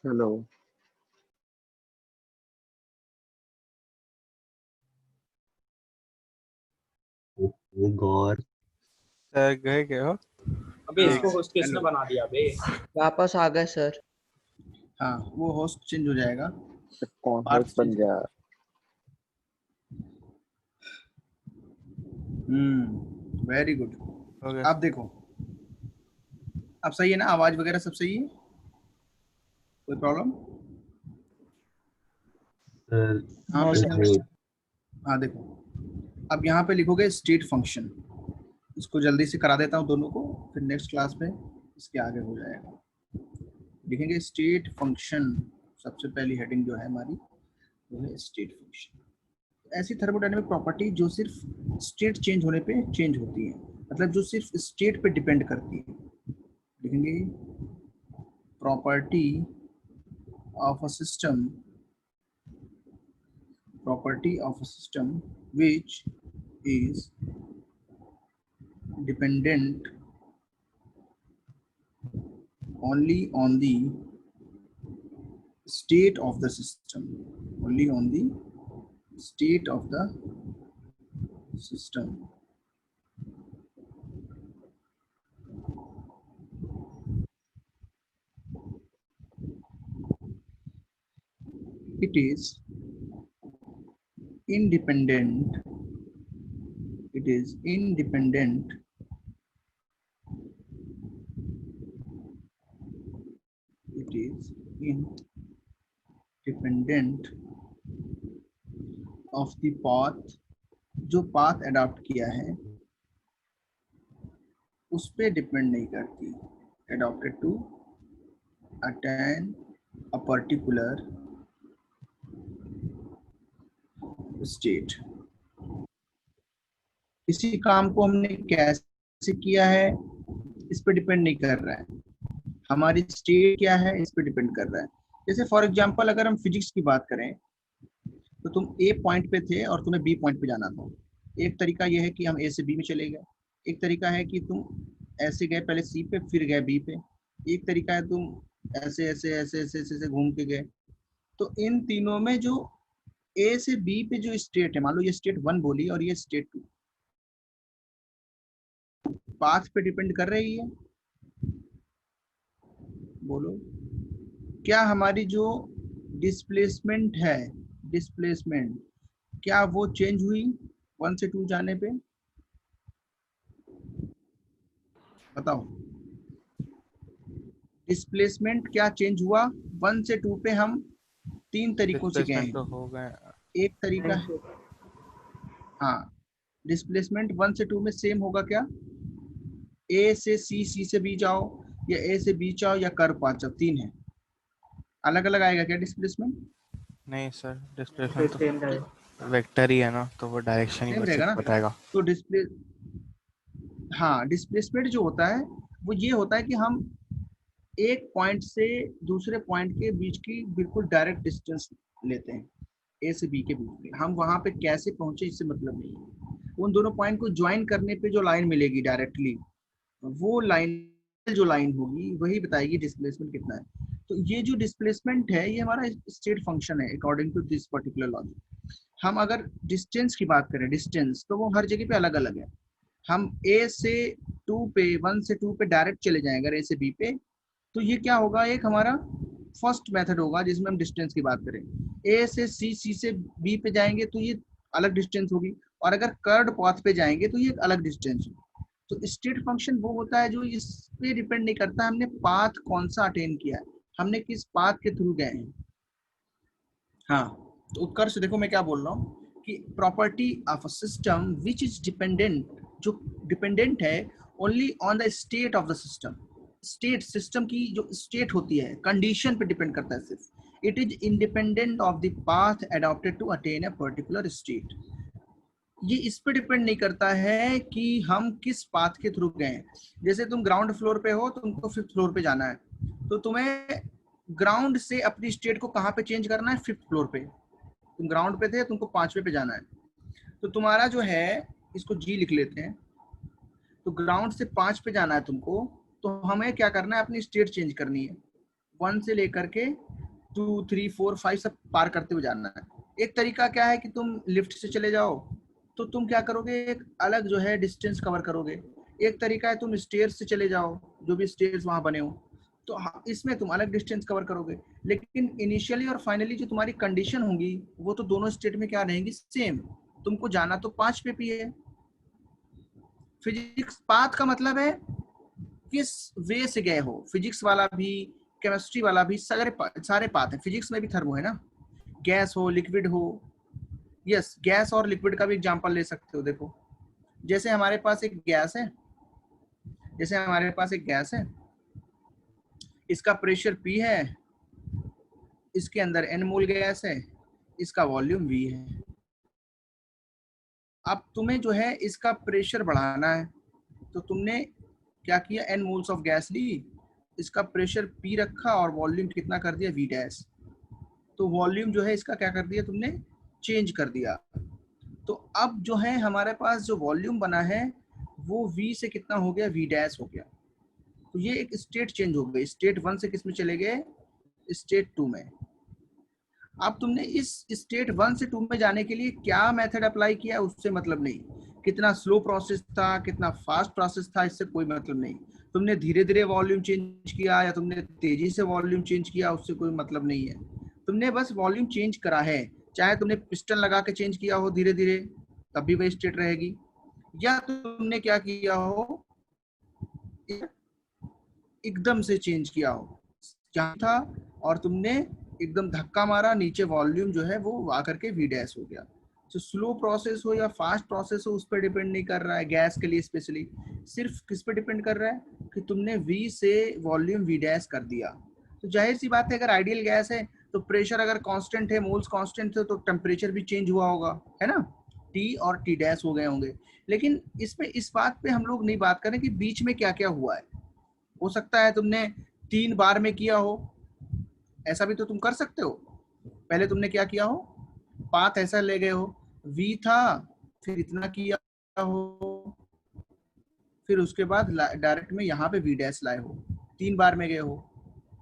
हेलो। गौर सर गए क्या हो? अबे इसको हाँ होस्ट किसने हेलो। बना दिया बे? वापस आ गए सर। हाँ वो होस्ट चेंज हो जाएगा, कौन पाथ होस्ट चेंज बन गया? Very good. हो गया। आप देखो, अब सही है ना, आवाज वगैरह सब सही है, कोई प्रॉब्लम? सर हाँ हाँ पे सर। ये हाँ देखो, अब यहाँ पे लिखोगे स्टेट फंक्शन, इसको जल्दी से करा देता हूँ दोनों को, फिर नेक्स्ट क्लास में इसके आगे हो जाएगा। लिखेंगे स्टेट फंक्शन, सबसे पहली हेडिंग जो है हमारी वो है स्टेट फंक्शन। ऐसी थर्मोडायनेमिक प्रॉपर्टी जो सिर्फ स्टेट चेंज होने पे चेंज होती है, मतलब जो सिर्फ स्टेट पे डिपेंड करती है। लिखेंगे property of a system, property of a system which is dependent only on the state of the system, only on the state of the system. It is independent, it is independent it is independent of the path, जो path adopt किया है उस पे depend नहीं करती, adopted to attain a particular state। इसी काम को हमने कैसे किया है इस पे डिपेंड नहीं कर रहा है, हमारी स्टेट क्या है इस पे डिपेंड कर रहा है। जैसे फॉर एग्जांपल अगर हम फिजिक्स की बात करें, तो तुम ए पॉइंट पे थे और तुम्हें बी पॉइंट पे जाना था। एक तरीका यह है कि हम ए से बी में चले गए, एक तरीका है कि तुम ऐसे गए पहले सी पे फिर गए बी पे, एक तरीका है तुम ऐसे ऐसे ऐसे ऐसे ऐसे, ऐसे घूम के गए। तो इन तीनों में जो ए से बी पे जो स्टेट है, मान लो ये स्टेट 1 बोली और ये स्टेट 2, पाथ पे डिपेंड कर रही है। बोलो, क्या हमारी जो डिस्प्लेसमेंट है, डिस्प्लेसमेंट क्या वो चेंज हुई 1 से 2 जाने पे? बताओ, डिस्प्लेसमेंट क्या चेंज हुआ 1 से 2 पे? हम 3 तरीकों से गए डिस्प्लेसमेंट तो हैं। हो गए। एक तरीका है, हाँ डिस्प्लेसमेंट 1 से 2 में सेम होगा क्या? ए से सी, सी से बी जाओ, या ए से बी जाओ, या कर्व पाथ जाओ, 3 है। अलग अलग आएगा क्या डिस्प्लेसमेंट? नहीं सर, डिस्प्लेसमेंट फिर सेम रहेगा। तो वेक्टर ही है ना, तो वो डायरेक्शन ही सेम रहेगा ना? बताएगा। तो हाँ डिस्प्लेसमेंट जो होता है वो ये होता है कि हम एक पॉइंट से दूसरे पॉइंट के बीच की बिल्कुल डायरेक्ट डिस्टेंस लेते हैं, ए से बी के बीच में। हम वहां पे कैसे पहुंचे इससे मतलब नहीं है, उन दोनों पॉइंट को ज्वाइन करने पे जो लाइन मिलेगी डायरेक्टली, वो लाइन, जो लाइन होगी वही बताएगी डिस्प्लेसमेंट कितना है। तो ये जो डिस्प्लेसमेंट है ये हमारा स्टेट फंक्शन है according to this particular logic. हम अगर डिस्टेंस की बात करें, डिस्टेंस तो वो हर जगह पे अलग अलग है। हम ए से 2 पे, 1 से 2 पे डायरेक्ट चले जाएं अगर ए से बी पे, तो ये क्या होगा, एक हमारा फर्स्ट मेथड होगा जिसमें हम डिस्टेंस की बात करें। ए से सी, सी से बी पे जाएंगे तो ये अलग डिस्टेंस होगी, और अगर कर्ड पाथ पे जाएंगे तो ये एक अलग डिस्टेंस होगी। तो स्टेट फंक्शन वो होता है जो इस पे डिपेंड नहीं करता हमने पाथ कौन सा अटेन किया है, हमने किस पाथ के थ्रू गए हैं। हाँ तो उत्कर्ष देखो मैं क्या बोल रहा हूँ कि property of a system which is dependent, जो डिपेंडेंट है only on the state of the system. State, system की जो स्टेट होती है कंडीशन पे डिपेंड करता है सिर्फ। It is independent of the path adopted to attain a particular state. ये इस पे डिपेंड नहीं करता है कि हम किस पाथ के थ्रू गए हैं। जैसे तुम ग्राउंड फ्लोर पे हो, तुमको 5th फ्लोर पे जाना है, तो तुम्हें ग्राउंड से अपनी स्टेट को कहाँ पे चेंज करना है? 5th फ्लोर पे। तुम ग्राउंड पे थे, तुमको 5वें पे जाना है, तो तुम्हारा जो है, इसको जी लिख लेते हैं, तो ग्राउंड से 5 पे जाना है तुमको, तो हमें क्या करना है? अपनी स्टेट चेंज करनी है 1 से लेकर के 2 3 4 5 सब पार करते हुए जाना है। एक तरीका क्या है कि तुम लिफ्ट से चले जाओ तो तुम क्या करोगे, एक अलग जो है डिस्टेंस कवर करोगे। एक तरीका है तुम स्टेयर्स से चले जाओ, जो भी स्टेयर्स वहां बने हो, तो इसमें तुम अलग डिस्टेंस कवर करोगे। लेकिन इनिशियली और फाइनली जो तुम्हारी कंडीशन होंगी वो तो दोनों स्टेट में क्या रहेंगी, सेम। तुमको जाना तो 5 पे भी है। फिजिक्स पाथ का मतलब है किस वे से गए हो। फिजिक्स वाला भी, केमिस्ट्री वाला भी, सारे पाथ है। फिजिक्स में भी थर्मो है ना, गैस हो लिक्विड हो। यस, गैस और लिक्विड का भी एग्जांपल ले सकते हो। देखो जैसे हमारे पास एक गैस है, इसका प्रेशर P है, इसके अंदर N मोल गैस है, इसका वॉल्यूम V है। अब तुम्हें जो है इसका प्रेशर बढ़ाना है, तो तुमने क्या किया, N मोल्स ऑफ गैस ली, इसका प्रेशर P रखा और वॉल्यूम कितना कर दिया, V डैश। तो वॉल्यूम जो है इसका क्या कर दिया तुमने, चेंज कर दिया। तो अब जो है हमारे पास जो वॉल्यूम बना है वो V से कितना हो गया, V डैश हो गया। तो ये एक स्टेट चेंज हो गई। स्टेट 1 से किस में चले गए, स्टेट 2 में। अब तुमने इस स्टेट 1 से 2 में जाने के लिए क्या मेथड अप्लाई किया उससे मतलब नहीं, कितना स्लो प्रोसेस था, कितना फास्ट प्रोसेस था, इससे कोई मतलब नहीं। तुमने धीरे धीरे वॉल्यूम चेंज किया या तुमने तेजी से वॉल्यूम चेंज किया, उससे कोई मतलब नहीं है। तुमने बस वॉल्यूम चेंज करा है। चाहे तुमने पिस्टन लगा के चेंज किया हो धीरे धीरे, तब भी वही स्टेट रहेगी, या तुमने क्या किया हो, एकदम से चेंज किया हो, जहाँ था और तुमने एकदम धक्का मारा, नीचे वॉल्यूम जो है वो आकर के V डैश हो गया। तो स्लो प्रोसेस हो या फास्ट प्रोसेस हो उस पर डिपेंड नहीं कर रहा है। गैस के लिए स्पेशली सिर्फ किस पे डिपेंड कर रहा है कि तुमने V से वॉल्यूम V डैश कर दिया। तो जाहिर सी बात है अगर आइडियल गैस है तो प्रेशर अगर कांस्टेंट है, मोल्स कांस्टेंट थे, तो टेम्परेचर भी चेंज हुआ होगा, है ना, T और T डैश हो गए होंगे। लेकिन इसमें इस बात पे हम लोग नहीं बात करें कि बीच में क्या क्या हुआ है। हो सकता है तुमने 3 बार में किया हो, ऐसा भी तो तुम कर सकते हो। पहले तुमने क्या किया हो, पाथ ऐसा ले गए हो, V था, फिर इतना किया हो, फिर उसके बाद डायरेक्ट में यहाँ पे V डैश लाए हो। 3 बार में गए हो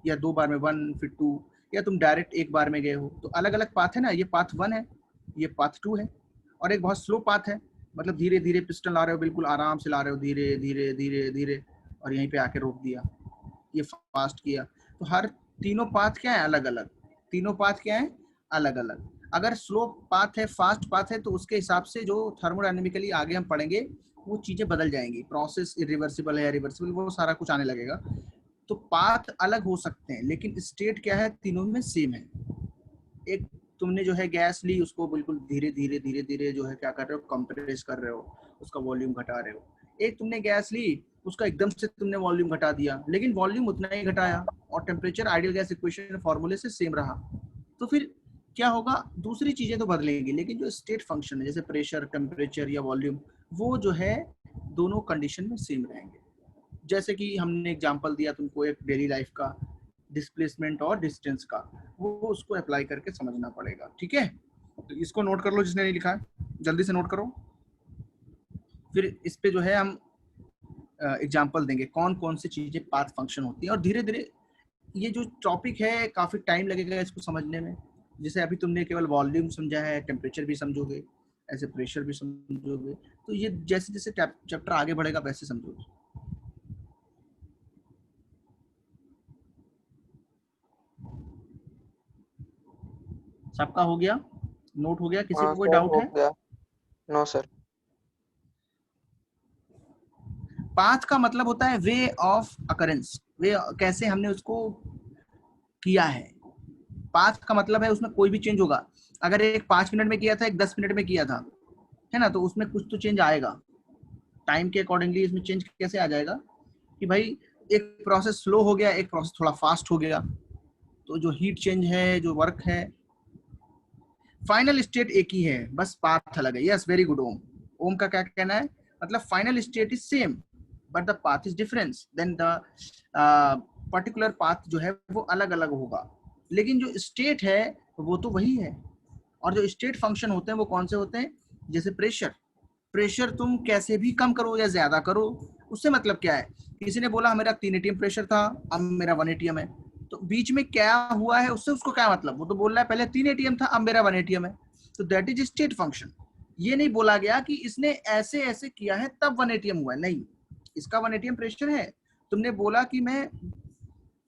या 2 बार में, 1 फिर 2, या तुम डायरेक्ट 1 बार में गए हो। तो अलग अलग पाथ है ना, ये पाथ 1 है, ये पाथ 2 है, और एक बहुत स्लो पाथ है, मतलब धीरे धीरे पिस्टन ला रहे हो, बिल्कुल आराम से ला रहे हो, धीरे धीरे धीरे धीरे, और यहीं पे आके रोक दिया, ये फास्ट किया। तो हर तीनों पाथ क्या है, अलग अलग। तीनों पाथ क्या है, अलग अलग। अगर स्लो पाथ है, फास्ट पाथ है, तो उसके हिसाब से जो थर्मोडायनेमिकली आगे हम पढ़ेंगे वो चीजें बदल जाएंगी। प्रोसेस इरिवर्सिबल है, रिवर्सिबल, वो सारा कुछ आने लगेगा। तो पाथ अलग हो सकते हैं लेकिन स्टेट क्या है, तीनों में सेम है। एक तुमने जो है गैस ली, उसको बिल्कुल धीरे धीरे धीरे धीरे जो है क्या कर रहे हो, कंप्रेस कर रहे हो, उसका वॉल्यूम घटा रहे हो। एक तुमने गैस ली, उसका एकदम से तुमने वॉल्यूम घटा दिया, लेकिन वॉल्यूम उतना ही घटाया और टेम्परेचर आइडियल गैस इक्वेशन फॉर्मूले से सेम रहा। तो फिर क्या होगा, दूसरी चीजें तो बदलेंगी लेकिन जो स्टेट फंक्शन है जैसे प्रेशर, टेम्परेचर या वॉल्यूम, वो जो है दोनों कंडीशन में सेम रहेंगे। जैसे कि हमने एग्जांपल दिया तुमको एक डेली लाइफ का, डिस्प्लेसमेंट और डिस्टेंस का, वो उसको अप्लाई करके समझना पड़ेगा। ठीक है, तो इसको नोट कर लो जिसने नहीं लिखा है, जल्दी से नोट करो। फिर इस पे जो है हम एग्जांपल देंगे कौन कौन सी चीजें पाथ फंक्शन होती है, और धीरे धीरे ये जो टॉपिक है काफी टाइम लगेगा इसको समझने में। जैसे अभी तुमने केवल वॉल्यूम समझा है, टेम्परेचर भी समझोगे, ऐसे प्रेशर भी समझोगे, तो ये जैसे जैसे चैप्टर आगे बढ़ेगा वैसे समझोगे। सबका हो गया, नोट हो गया, किसी को कोई डाउट है? No sir. पाथ का मतलब होता है वे ऑफ अकरेंस, वे कैसे हमने उसको किया है। पाथ का मतलब है उसमें कोई भी चेंज होगा। अगर एक 5 मिनट में किया था, एक 10 मिनट में किया था, है ना, तो उसमें कुछ तो चेंज आएगा। टाइम के अकॉर्डिंगली इसमें चेंज कैसे आ जाएगा कि भाई एक प्रोसेस स्लो हो गया, एक प्रोसेस थोड़ा फास्ट हो गया, तो जो हीट चेंज है, जो वर्क है, फाइनल स्टेट एक ही है, बस पाथ अलग है। Yes, very good Om. Om का क्या कहना है, मतलब final state is same but the path is difference, then the particular path जो है वो अलग अलग होगा, लेकिन जो स्टेट है वो तो वही है। और जो स्टेट फंक्शन होते हैं वो कौन से होते हैं, जैसे प्रेशर, प्रेशर तुम कैसे भी कम करो या ज्यादा करो, उससे मतलब क्या है। किसी ने बोला मेरा 3 atm प्रेशर था, अब मेरा 1 atm है, तो बीच में क्या हुआ है उससे उसको क्या मतलब, वो तो बोल रहा है पहले 3 एटीएम था, अब मेरा 1 एटीएम है, तो दैट इज स्टेट फंक्शन। ये नहीं बोला गया कि इसने ऐसे ऐसे किया है तब 1 एटीएम हुआ है, नहीं, इसका 1 एटीएम प्रेशर है। तुमने बोला कि मैं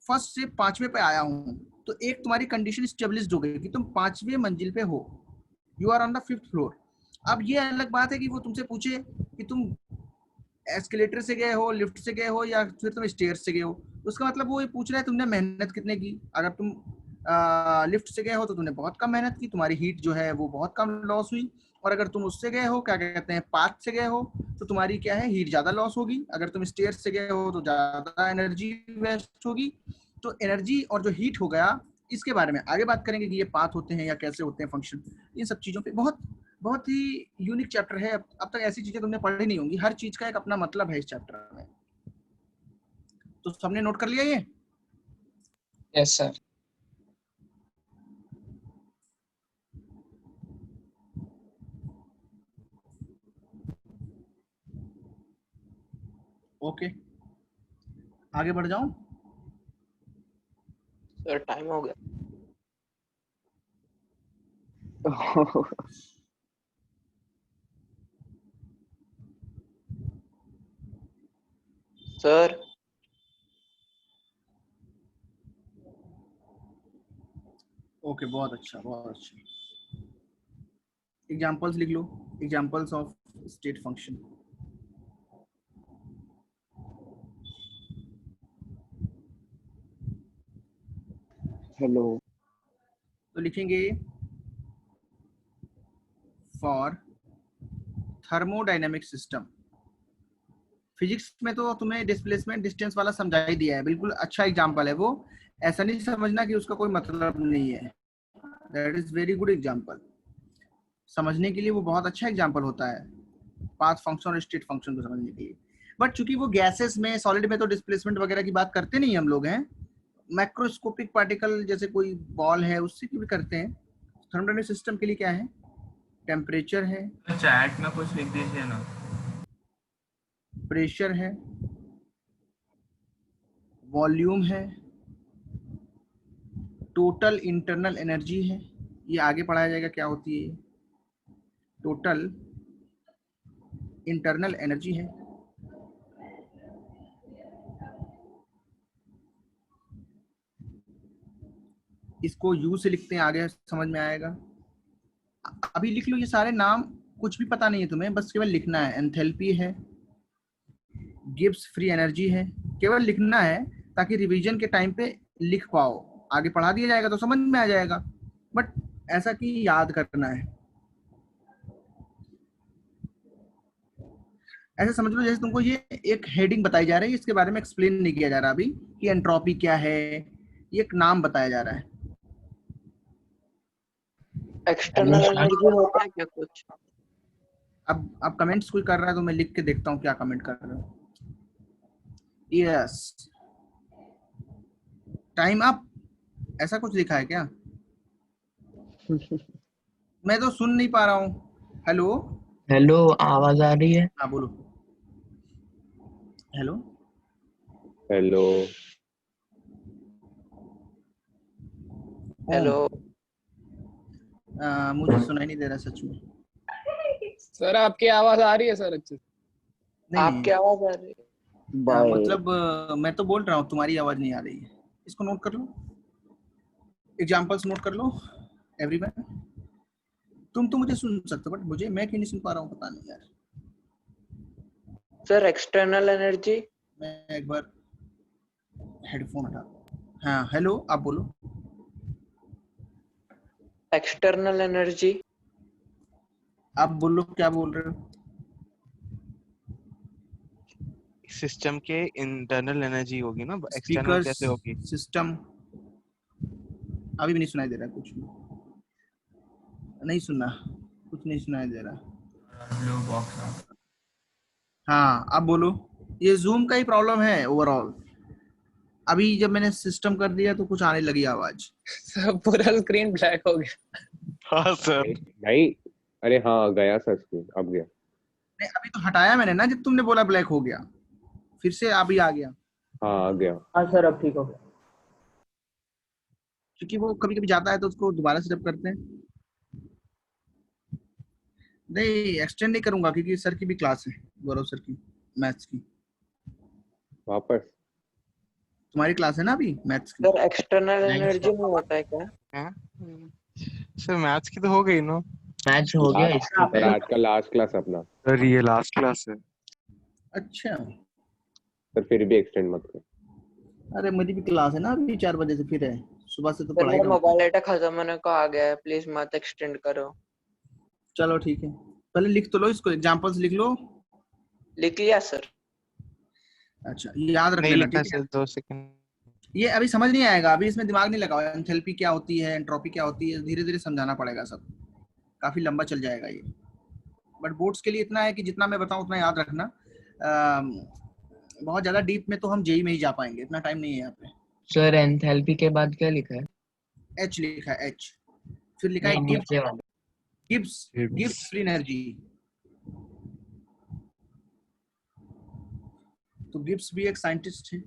फर्स्ट से 5वें पे आया हूँ, तो एक तुम्हारी कंडीशन स्टेब्लिश्ड हो गई कि तुम 5वें मंजिल पे हो, you are on the 5th floor. अब ये अलग बात है कि वो तुमसे पूछे कि तुम एस्केलेटर से गए हो, लिफ्ट से गए हो, या फिर तुम स्टेयर्स से गए हो, उसका मतलब वो ये पूछ रहा है तुमने मेहनत कितने की। अगर तुम लिफ्ट से गए हो तो तुमने बहुत कम मेहनत की, तुम्हारी हीट जो है वो बहुत कम लॉस हुई, और अगर तुम उससे गए हो, क्या कहते हैं, पाथ से गए हो, तो तुम्हारी क्या है, हीट ज्यादा लॉस होगी। अगर तुम स्टेयर्स से गए हो तो ज्यादा एनर्जी वेस्ट होगी। तो एनर्जी और जो हीट हो गया, इसके बारे में आगे बात करेंगे कि ये पाथ होते हैं या कैसे होते हैं फंक्शन, इन सब चीजों पे। बहुत बहुत ही यूनिक चैप्टर है। अब तक ऐसी चीजें तुमने पढ़ी नहीं होंगी, हर चीज का एक अपना मतलब है इस चैप्टर में। तो सबने नोट कर लिया ये? Yes sir. ओके, आगे बढ़ जाऊं? सर टाइम हो गया। सर ओके, बहुत अच्छा, बहुत अच्छा। एग्जांपल्स लिख लो, examples of state function. Hello. तो लिखेंगे फॉर थर्मोडायनेमिक सिस्टम। फिजिक्स में तो तुम्हें डिस्प्लेसमेंट डिस्टेंस वाला समझा ही दिया है, बिल्कुल अच्छा एग्जांपल है वो। ऐसा नहीं समझना कि उसका कोई मतलब नहीं है, that is very good example. समझने के लिए वो बहुत अच्छा एग्जांपल होता है, पाथ फंक्शन और स्टेट फंक्शन को समझने के लिए। बट चूंकि वो गैसेस में, सॉलिड में तो डिस्प्लेसमेंट वगैरह की बात करते नहीं हम लोग हैं, मैक्रोस्कोपिक पार्टिकल जैसे कोई बॉल है उससे भी करते हैं। थर्मोडायनेमिक सिस्टम के लिए क्या है, टेम्परेचर है, चैट में कुछ लिख दीजिए ना, प्रेशर है, वॉल्यूम है, टोटल इंटरनल एनर्जी है। ये आगे पढ़ाया जाएगा क्या होती है, टोटल इंटरनल एनर्जी है। इसको यू से लिखते हैं, आगे समझ में आएगा। अभी लिख लो ये सारे नाम, कुछ भी पता नहीं है तुम्हें, बस केवल लिखना है। एंथैल्पी है, गिब्स फ्री एनर्जी है, केवल लिखना है ताकि रिवीजन के टाइम पे लिख पाओ। आगे पढ़ा दिया जाएगा तो समझ में आ जाएगा, बट ऐसा कि याद करना है। ऐसा समझ लो जैसे तुमको ये एक हेडिंग बताई जा रही है, इसके बारे में एक्सप्लेन नहीं किया जा रहा अभी कि एंट्रोपी क्या है, ये एक नाम बताया जा रहा है। एक्सटर्नल एनर्जी होता है क्या कुछ? अब कमेंट्स कोई कर रहा है तो मैं लिख के देखता हूँ क्या कमेंट कर रहे हो। यस, टाइम अप, ऐसा कुछ लिखा है क्या? मैं तो सुन नहीं पा रहा हूँ। हेलो हेलो, आवाज आ रही है? हाँ बोलो। Hello hello. हेलो। मुझे सुनाई नहीं दे रहा सच में। सर आपकी आवाज आ रही है सर अच्छे से। नहीं आपकी आवाज आ रही है? मतलब मैं तो बोल रहा हूँ, तुम्हारी आवाज नहीं आ रही है। इसको नोट कर लो, एग्जांपल्स नोट कर लो एवरीवन। तुम तो मुझे सुन सकते हो, बट मैं क्यों नहीं सुन पा रहा हूँ पता नहीं यार। Sir external energy. मैं एक बार हेडफोन हटा। हाँ हेलो, आप बोलो। External energy. आप बोलो क्या बोल रहे हो। सिस्टम के इंटरनल एनर्जी होगी ना, एक्सटर्नल स्पीकर कैसे होगी? सिस्टम, अभी भी नहीं सुनाई दे रहा, कुछ नहीं सुना, कुछ नहीं सुनाई दे रहा। Blue box. हाँ अब बोलो। ये जूम का ही प्रॉब्लम है ओवरऑल। अभी जब मैंने सिस्टम कर दिया तो कुछ आने लगी आवाज। सर पूरा स्क्रीन ब्लैक हो गया। हाँ सर। भाई अरे हाँ गया सर, स्क्रीन अब गया। नहीं अभी तो हटाया मैंने ना, जब तुमने बोला ब्लैक हो गया, फिर से अभी आ गया। हाँ आ गया। हाँ सर अब ठीक हो गया। क्योंकि वो कभी कभी जाता है तो उसको दोबारा सेटअप करते हैं। नहीं एक्सटेंड नहीं करूंगा क्योंकि सर की भी क्लास है, गौरव सर की मैथ्स की। वापस तुम्हारी क्लास है ना अभी मैथ्स की? सर एक्सटर्नल एनर्जी में होता है क्या? सर मैथ्स की तो हो गई ना। मैच हो गया इसके सर आज का लास्ट क्लास अपना। सर ये लास्ट क्लास है। अच्छा सर फिर भी एक्सटेंड मत कर। अरे मेरी भी क्लास है ना अभी 4 बजे से, फिर है सुबह से तो सर पढ़ाई मेरा का। मोबाइल डाटा खत्म होने को आ गया है, प्लीज मत एक्सटेंड करो। चलो ठीक है, पहले लिख तो लो इसको, एग्जांपल्स लिख लो। लिख लिया सर। अच्छा ये याद रख नहीं लेना लिखना ठीक है। Sir, 2 second. ये अभी समझ नहीं आएगा, अभी इसमें दिमाग नहीं लगाओ। एंथैल्पी क्या होती है, एंट्रोपी क्या होती है, धीरे धीरे समझाना पड़ेगा सब, काफी लंबा चल जाएगा ये। बट बोर्ड्स के लिए इतना है कि जितना मैं बताऊं उतना याद रखना। बहुत ज्यादा डीप में तो हम जेई में ही जा पाएंगे, इतना टाइम नहीं है यहाँ पे। सर एंथैल्पी के बाद क्या लिखा है? एच लिखा है एच, फिर लिखा है नहीं, गिब्स। नीचे वाला। Gibbs free energy. तो गिब्स भी एक साइंटिस्ट है।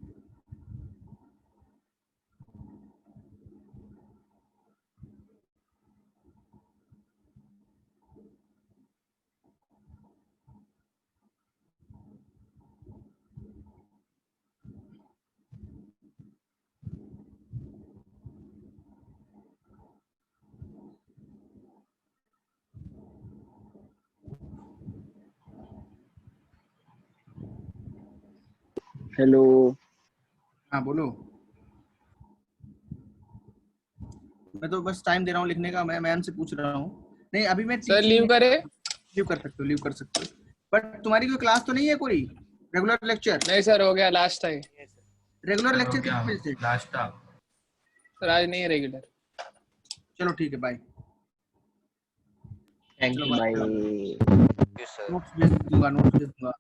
हेलो। हाँ बोलो। मैं तो बस टाइम दे रहा हूँ लिखने का, मैं मैम से पूछ रहा हूँ। नहीं अभी मैं सर लीव करे? लीव कर सकते हो, लीव कर सकते हो। बट तुम्हारी कोई क्लास तो नहीं है कोई रेगुलर लेक्चर? नहीं सर हो गया लास्ट टाइम। रेगुलर लेक्चर कितने बजे से? लास्ट था सर आज नहीं है रेगुलर। चलो ठीक है bye. Thank you bye. Notes भेज दूंगा, नोट्स भेज दूंगा।